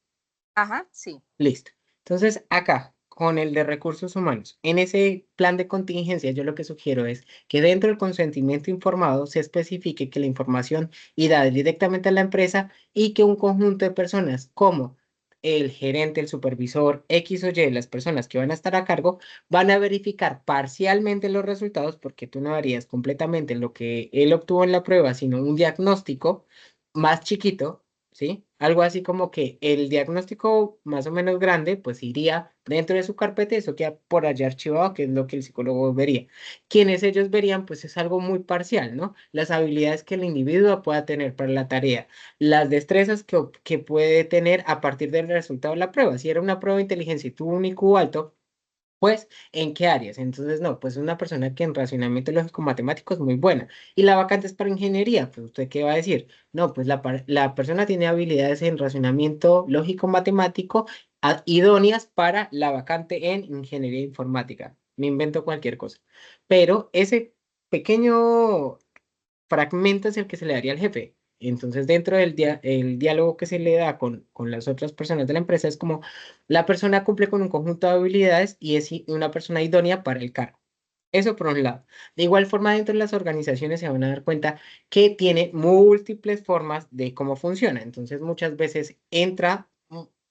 C: Ajá, sí.
B: Listo. Entonces, acá, con el de recursos humanos, en ese plan de contingencia, yo lo que sugiero es que dentro del consentimiento informado se especifique que la información irá directamente a la empresa y que un conjunto de personas como el gerente, el supervisor, X o Y, las personas que van a estar a cargo, van a verificar parcialmente los resultados, porque tú no darías completamente lo que él obtuvo en la prueba, sino un diagnóstico más chiquito, ¿sí? Algo así como que el diagnóstico más o menos grande, pues iría dentro de su carpeta y eso queda por allá archivado, que es lo que el psicólogo vería. Quienes ellos verían, pues es algo muy parcial, ¿no? Las habilidades que el individuo pueda tener para la tarea, las destrezas que puede tener a partir del resultado de la prueba. Si era una prueba de inteligencia y tuvo un IQ alto, pues, ¿en qué áreas? Entonces, no, pues una persona que en razonamiento lógico matemático es muy buena. Y la vacante es para ingeniería, pues ¿usted qué va a decir? No, pues la persona tiene habilidades en razonamiento lógico matemático idóneas para la vacante en ingeniería informática. Me invento cualquier cosa. Pero ese pequeño fragmento es el que se le daría al jefe. Entonces, dentro del el diálogo que se le da con las otras personas de la empresa es como la persona cumple con un conjunto de habilidades y es una persona idónea para el cargo. Eso por un lado. De igual forma, dentro de las organizaciones se van a dar cuenta que tiene múltiples formas de cómo funciona. Entonces, muchas veces entra,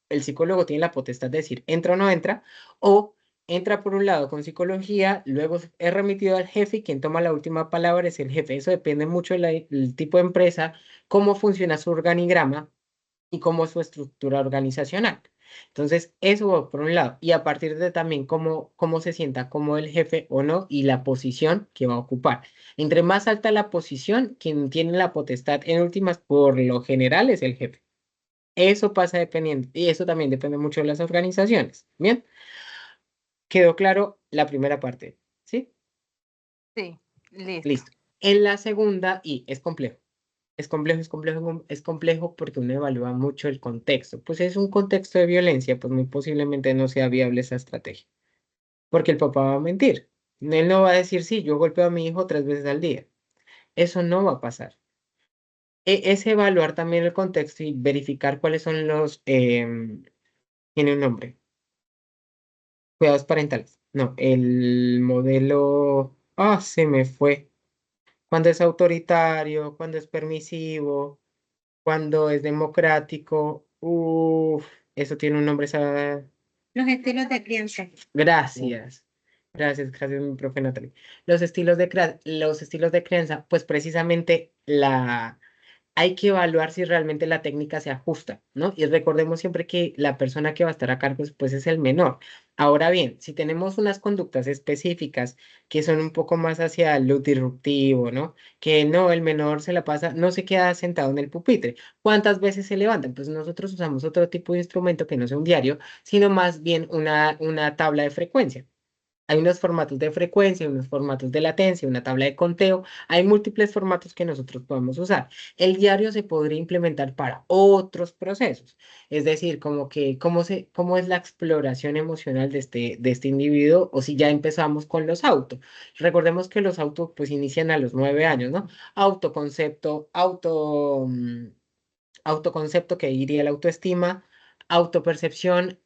B: el psicólogo tiene la potestad de decir entra o no entra, o entra por un lado con psicología, luego es remitido al jefe y quien toma la última palabra es el jefe. Eso depende mucho del tipo de empresa, cómo funciona su organigrama y cómo es su estructura organizacional. Entonces, eso va por un lado. Y a partir de también cómo se sienta como el jefe o no y la posición que va a ocupar. Entre más alta la posición, quien tiene la potestad en últimas, por lo general, es el jefe. Eso pasa dependiendo, y eso también depende mucho de las organizaciones. Bien, quedó claro la primera parte. ¿Sí?
C: Sí, listo.
B: Listo. En la segunda, y es complejo. Es complejo porque uno evalúa mucho el contexto. Pues es un contexto de violencia, pues muy posiblemente no sea viable esa estrategia. Porque el papá va a mentir. Él no va a decir, sí, yo golpeo a mi hijo 3 veces al día. Eso no va a pasar. Es evaluar también el contexto y verificar cuáles son tiene un nombre, cuidados parentales. No, el modelo, se me fue. Cuando es autoritario, cuando es permisivo, cuando es democrático, eso tiene un nombre.
A: Los estilos de crianza.
B: Gracias. Gracias, mi profe Natalie. Los estilos de crianza, pues precisamente hay que evaluar si realmente la técnica se ajusta, ¿no? Y recordemos siempre que la persona que va a estar a cargo pues es el menor. Ahora bien, si tenemos unas conductas específicas que son un poco más hacia lo disruptivo, ¿no? Que no, el menor se la pasa, no se queda sentado en el pupitre. ¿Cuántas veces se levantan? Pues nosotros usamos otro tipo de instrumento que no sea un diario, sino más bien una tabla de frecuencia. Hay unos formatos de frecuencia, unos formatos de latencia, una tabla de conteo. Hay múltiples formatos que nosotros podemos usar. El diario se podría implementar para otros procesos. Es decir, como que cómo es la exploración emocional de este individuo o si ya empezamos con los autos. Recordemos que los autos pues inician a los 9 años, ¿no? Autoconcepto, autoconcepto que diría la autoestima, autopercepción,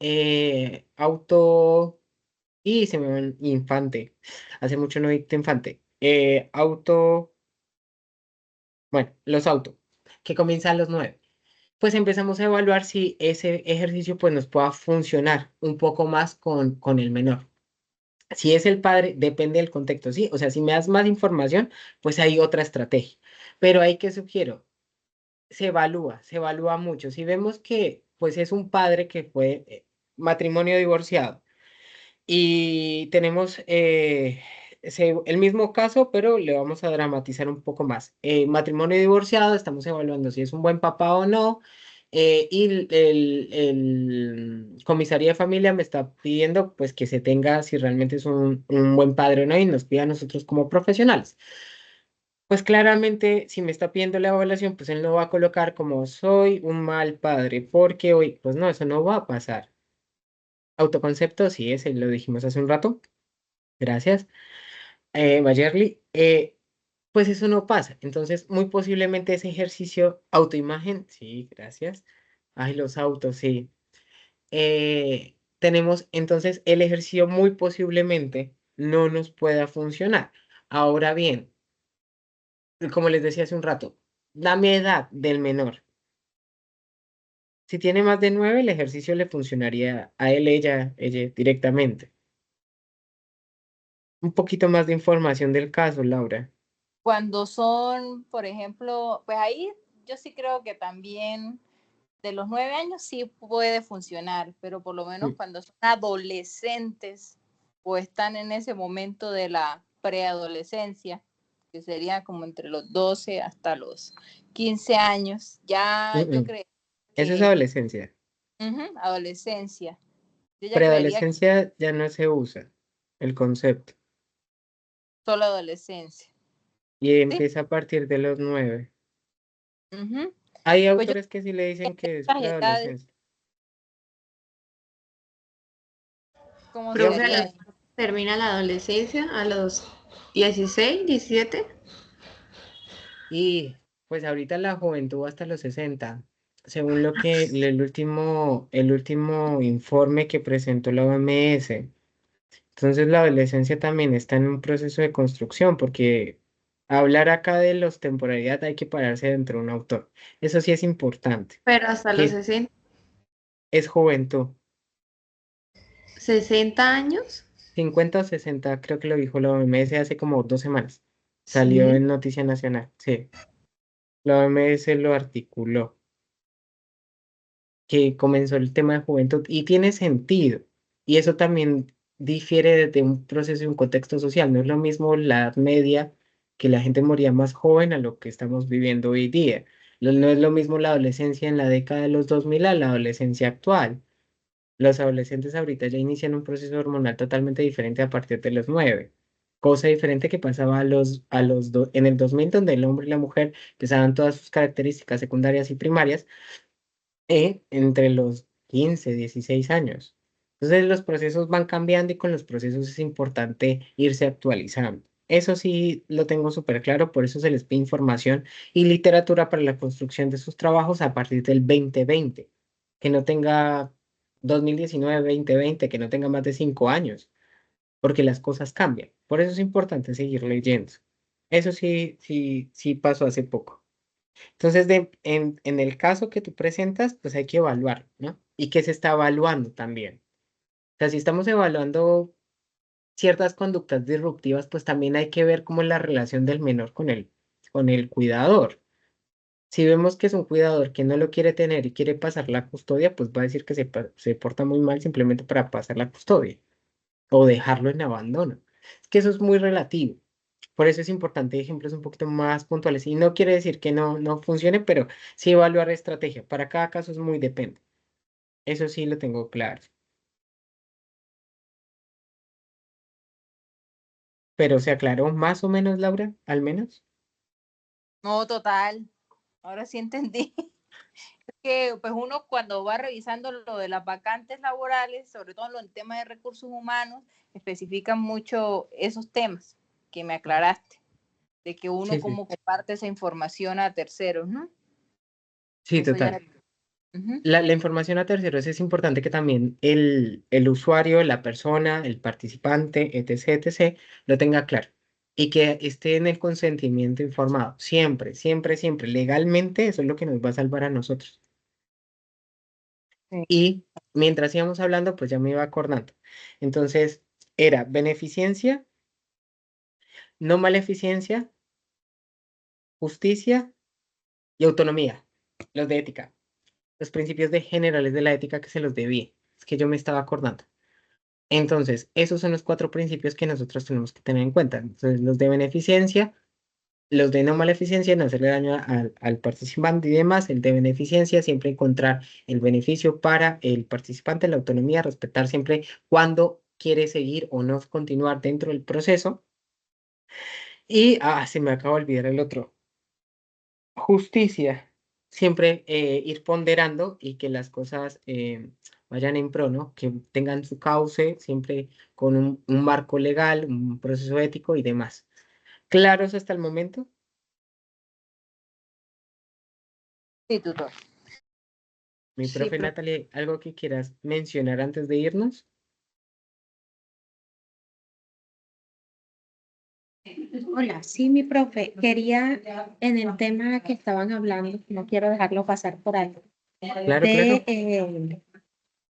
B: y se me va el infante. Hace mucho no dicté infante. Bueno, los autos, que comienza a los 9. Pues empezamos a evaluar si ese ejercicio pues nos pueda funcionar un poco más con el menor. Si es el padre, depende del contexto, ¿sí? O sea, si me das más información, pues hay otra estrategia. Pero ahí que sugiero, se evalúa mucho. Si vemos que pues es un padre que fue matrimonio divorciado, y tenemos el mismo caso, pero le vamos a dramatizar un poco más. Matrimonio divorciado, estamos evaluando si es un buen papá o no. Y el comisaría de familia me está pidiendo pues que se tenga si realmente es un buen padre o no y nos pide a nosotros como profesionales. Pues claramente, si me está pidiendo la evaluación, pues él no va a colocar como soy un mal padre, porque hoy, pues no, eso no va a pasar. Autoconcepto, sí, ese lo dijimos hace un rato. Gracias. Mayerly, pues eso no pasa. Entonces, muy posiblemente ese ejercicio, autoimagen, sí, gracias. Ay, los autos, sí. Tenemos entonces el ejercicio muy posiblemente no nos pueda funcionar. Ahora bien, como les decía hace un rato, dame edad del menor. Si tiene más de 9, el ejercicio le funcionaría a él, ella directamente. Un poquito más de información del caso, Laura.
C: Cuando son, por ejemplo, pues ahí yo sí creo que también de los 9 años sí puede funcionar, pero por lo menos
B: Mm,
C: cuando son adolescentes o están en ese momento de la preadolescencia, que sería como entre los 12 hasta los 15 años, ya
B: mm,
C: yo
B: mm.
C: creo
B: Eso es
C: que
B: adolescencia.
C: adolescencia, yo ya creería que
B: Preadolescencia ya no se usa el concepto
C: solo adolescencia.
B: y
C: Sí,
B: empieza a partir de los 9.
C: ujú.
B: Hay
C: Pues yo
B: autores que sí le dicen que es
C: estas edades,
B: preadolescencia.
C: ¿cómo
B: Digamos
E: Profe, ¿a
C: sería?
E: los cuántos termina la adolescencia? ¿A los 16, 17?
B: y pues ahorita la juventud hasta los 60, según lo que el último informe que presentó la OMS. Entonces la adolescencia también está en un proceso de construcción, porque hablar acá de los temporalidad hay que pararse dentro de un autor. Eso sí es importante,
E: Pero hasta los
B: que
E: 60,
B: es juventud.
E: 60 años.
B: 50 o 60, creo que lo dijo la OMS hace como 2 semanas. Salió
E: Sí.
B: en Noticia Nacional. Sí, la OMS lo articuló, que comenzó el tema de juventud y tiene sentido. Y eso también difiere de un proceso y un contexto social. No es lo mismo la edad media, que la gente moría más joven, a lo que estamos viviendo hoy día. No es lo mismo la adolescencia en la década de los 2000 a la adolescencia actual. Los adolescentes ahorita ya inician un proceso hormonal totalmente diferente a partir de los 9. Cosa diferente que pasaba en el 2000, donde el hombre y la mujer empezaban todas sus características secundarias y primarias entre los 15, 16 años. Entonces los procesos van cambiando y con los procesos es importante irse actualizando. Eso sí lo tengo súper claro, por eso se les pide información y literatura para la construcción de sus trabajos a partir del 2020, que no tenga 2019, 2020, que no tenga más de 5 años, porque las cosas cambian. Por eso es importante seguir leyendo. Eso sí, sí, sí pasó hace poco. Entonces, en el caso que tú presentas, pues hay que evaluar, ¿no? ¿Y qué se está evaluando también? O sea, si estamos evaluando ciertas conductas disruptivas, pues también hay que ver cómo es la relación del menor con el cuidador. Si vemos que es un cuidador que no lo quiere tener y quiere pasar la custodia, pues va a decir que se porta muy mal simplemente para pasar la custodia o dejarlo en abandono. Es que eso es muy relativo. Por eso es importante ejemplos un poquito más puntuales. Y no quiere decir que no funcione, pero sí evaluar estrategia. Para cada caso es muy depende. Eso sí lo tengo claro. Pero se aclaró más o menos, Laura, al menos.
C: No, total. Ahora sí entendí. Que pues uno cuando va revisando lo de las vacantes laborales, sobre todo en los temas de recursos humanos, especifican mucho esos temas que me aclaraste, de que uno
B: Sí, sí.
C: como comparte esa información a terceros, ¿no?
B: Sí,
C: Eso ya.
B: total.
C: Ujú.
B: La información a terceros es importante que también el usuario, la persona, el participante, etc., etc., lo tenga claro y que esté en el consentimiento informado. Siempre, siempre, siempre. Legalmente, eso es lo que nos va a salvar a nosotros.
C: Sí.
B: Y mientras íbamos hablando, pues ya me iba acordando. Entonces, era beneficencia, no maleficencia, justicia y autonomía. Los de ética. Los principios generales de la ética que se los debía. Es que yo me estaba acordando. Entonces, esos son los 4 principios que nosotros tenemos que tener en cuenta. Entonces, los de beneficencia, los de no maleficencia, no hacerle daño al participante y demás. El de beneficencia, siempre encontrar el beneficio para el participante, la autonomía, respetar siempre cuando quiere seguir o no continuar dentro del proceso. Y, se me acaba de olvidar el otro. Justicia, siempre ir ponderando y que las cosas vayan en pro, ¿no? Que tengan su cauce siempre con un marco legal, un proceso ético y demás. ¿Claros hasta el momento?
C: Sí, tutor.
B: Mi
E: Sí,
B: profe
E: profe.
B: Natalie, ¿algo que quieras mencionar antes de irnos?
A: Hola, sí, mi profe, quería en el tema que estaban hablando, no quiero dejarlo pasar por alto,
B: Claro, claro.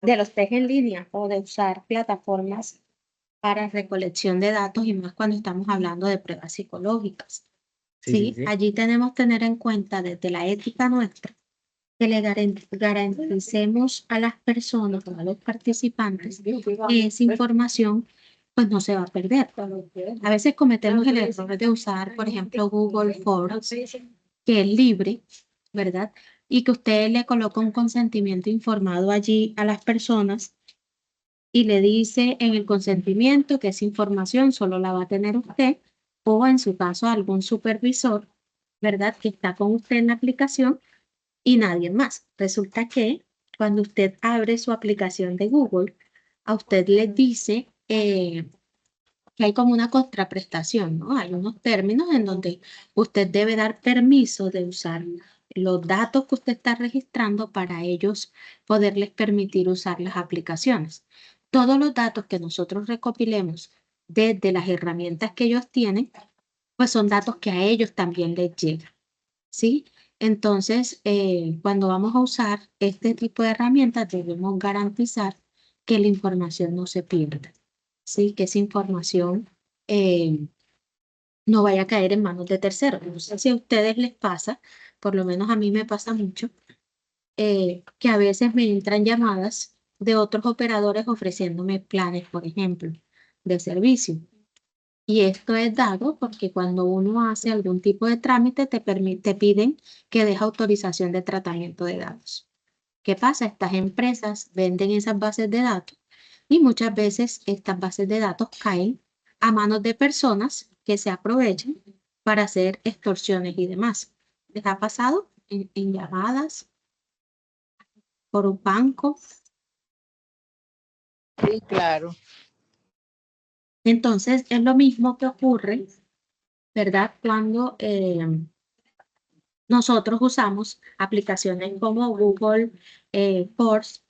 A: de los test en línea o de usar plataformas para recolección de datos y más cuando estamos hablando de pruebas psicológicas.
B: Sí, sí,
A: Sí,
B: sí.
A: allí tenemos que tener en cuenta desde la ética nuestra que le garanticemos a las personas, a los participantes, que esa información pues no se va a perder. A veces cometemos el error de usar, por ejemplo, Google Forms, que es libre, ¿verdad? Y que usted le coloca un consentimiento informado allí a las personas y le dice en el consentimiento que esa información solo la va a tener usted o en su caso algún supervisor, ¿verdad? Que está con usted en la aplicación y nadie más. Resulta que cuando usted abre su aplicación de Google, a usted le dice que hay como una contraprestación, ¿no? Hay unos términos en donde usted debe dar permiso de usar los datos que usted está registrando para ellos poderles permitir usar las aplicaciones. Todos los datos que nosotros recopilemos desde las herramientas que ellos tienen, pues son datos que a ellos también les llegan. ¿Sí? Entonces, cuando vamos a usar este tipo de herramientas, debemos garantizar que la información no se pierda, ¿sí? Que esa información eh, no vaya a caer en manos de terceros. No sé si a ustedes les pasa, por lo menos a mí me pasa mucho, que a veces me entran llamadas de otros operadores ofreciéndome planes, por ejemplo, de servicio. Y esto es dado porque cuando uno hace algún tipo de trámite, te piden que deje autorización de tratamiento de datos. ¿Qué pasa? Estas empresas venden esas bases de datos y muchas veces estas bases de datos caen a manos de personas que se aprovechan para hacer extorsiones y demás. ¿Les ha pasado en llamadas por un banco?
C: Sí, claro.
A: Entonces, es lo mismo que ocurre, ¿verdad? Cuando nosotros usamos aplicaciones como Google Force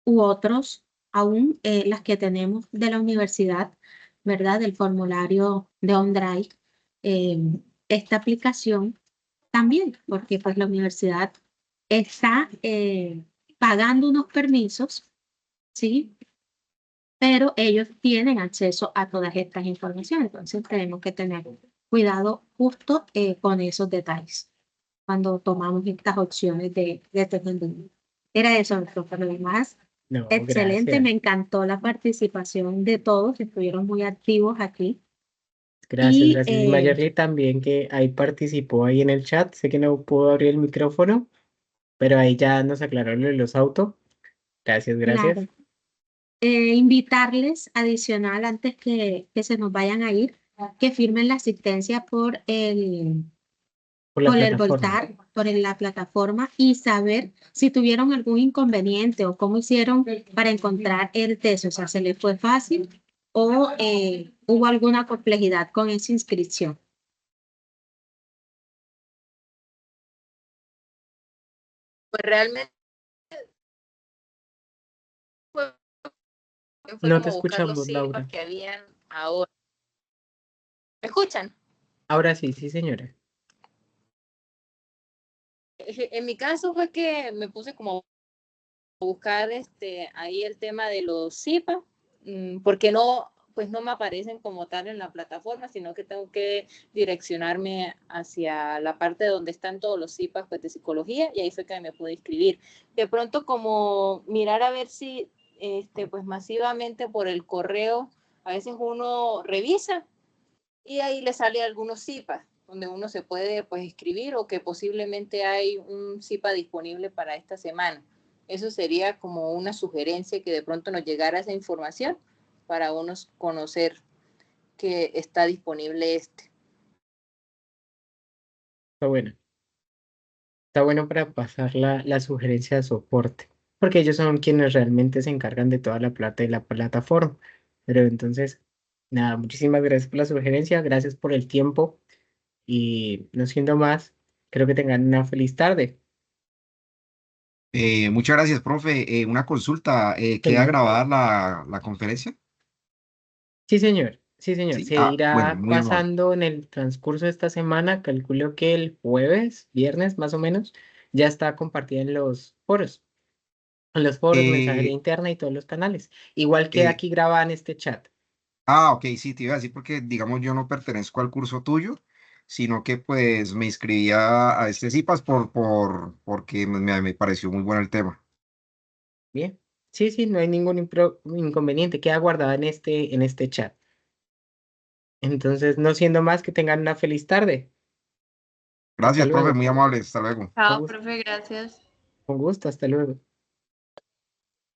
A: u otros, aún las que tenemos de la universidad, ¿verdad? Del formulario de OnDrive. eh, Esta aplicación también, porque pues la universidad está pagando unos permisos, ¿sí? Pero ellos tienen acceso a todas estas informaciones, entonces tenemos que tener cuidado justo con esos detalles cuando tomamos estas opciones de tecnología. Era eso, doctor, por lo demás,
B: No,
A: excelente,
B: gracias.
A: me encantó la participación de todos, estuvieron muy activos aquí.
B: Gracias,
A: Y
B: gracias. Y Mayerly también que ahí participó ahí en el chat. Sé que no pudo abrir el micrófono, pero ahí ya nos aclaró lo de los autos. Gracias,
A: claro,
B: gracias.
A: invitarles adicional antes que se nos vayan a ir, que firmen la asistencia
B: Por la
A: por el
B: plataforma.
A: Voltar, la plataforma y saber si tuvieron algún inconveniente o cómo hicieron para encontrar el test. O sea, ¿se les fue fácil o hubo alguna complejidad con esa inscripción?
C: Pues realmente fue, fue
B: No te
C: como buscar los
B: escuchamos,
C: CIPAs
B: Laura.
C: que habían ahora. ¿Me escuchan?
B: Ahora sí, sí, señora.
C: En mi caso fue que me puse como a buscar ahí el tema de los CIPAs, porque no, pues no me aparecen como tal en la plataforma, sino que tengo que direccionarme hacia la parte donde están todos los CIPAs pues, de psicología y ahí fue que me pude inscribir. De pronto como mirar a ver si pues masivamente por el correo, a veces uno revisa y ahí le sale algunos CIPAs donde uno se puede pues escribir o que posiblemente hay un CIPA disponible para esta semana. Eso sería como una sugerencia que de pronto nos llegara esa información para uno conocer que está disponible este.
B: Está bueno. Está bueno para pasar la sugerencia de soporte, porque ellos son quienes realmente se encargan de toda la plata de la plataforma. Pero entonces, Nada, muchísimas gracias por la sugerencia, gracias por el tiempo y no siendo más, creo que tengan una feliz tarde.
D: Muchas gracias, profe. Una consulta, ¿queda
B: Señor.
D: grabada la conferencia?
B: Sí, señor. Sí, señor.
D: Sí.
B: Se
D: Ah, bueno,
B: irá
D: muy amable.
B: pasando en el transcurso de esta semana. Calculo que el jueves, viernes más o menos, ya está compartida en los foros, mensajería
D: Eh,
B: interna y todos los canales. Igual queda
D: eh,
B: aquí grabada en este chat.
D: ok, sí, te iba a decir porque, digamos, yo no pertenezco al curso tuyo, sino que pues me inscribí a este CIPAS porque me pareció muy bueno el tema.
B: Bien. Sí, sí, no hay ningún inconveniente. Queda guardada en este chat. Entonces, no siendo más, que tengan una feliz tarde. Hasta
D: Gracias, profe,
B: luego.
D: muy amable. Hasta luego.
B: Con
E: Chao,
B: gusto,
E: profe, gracias.
B: con gusto, hasta luego.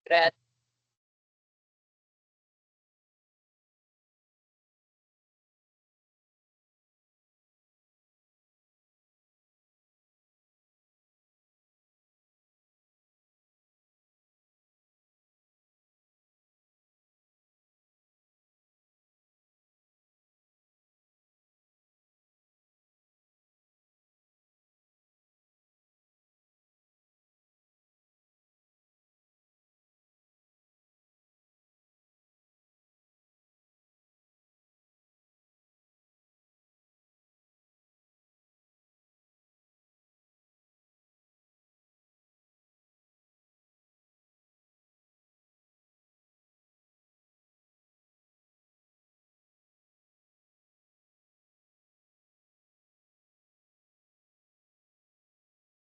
C: Gracias.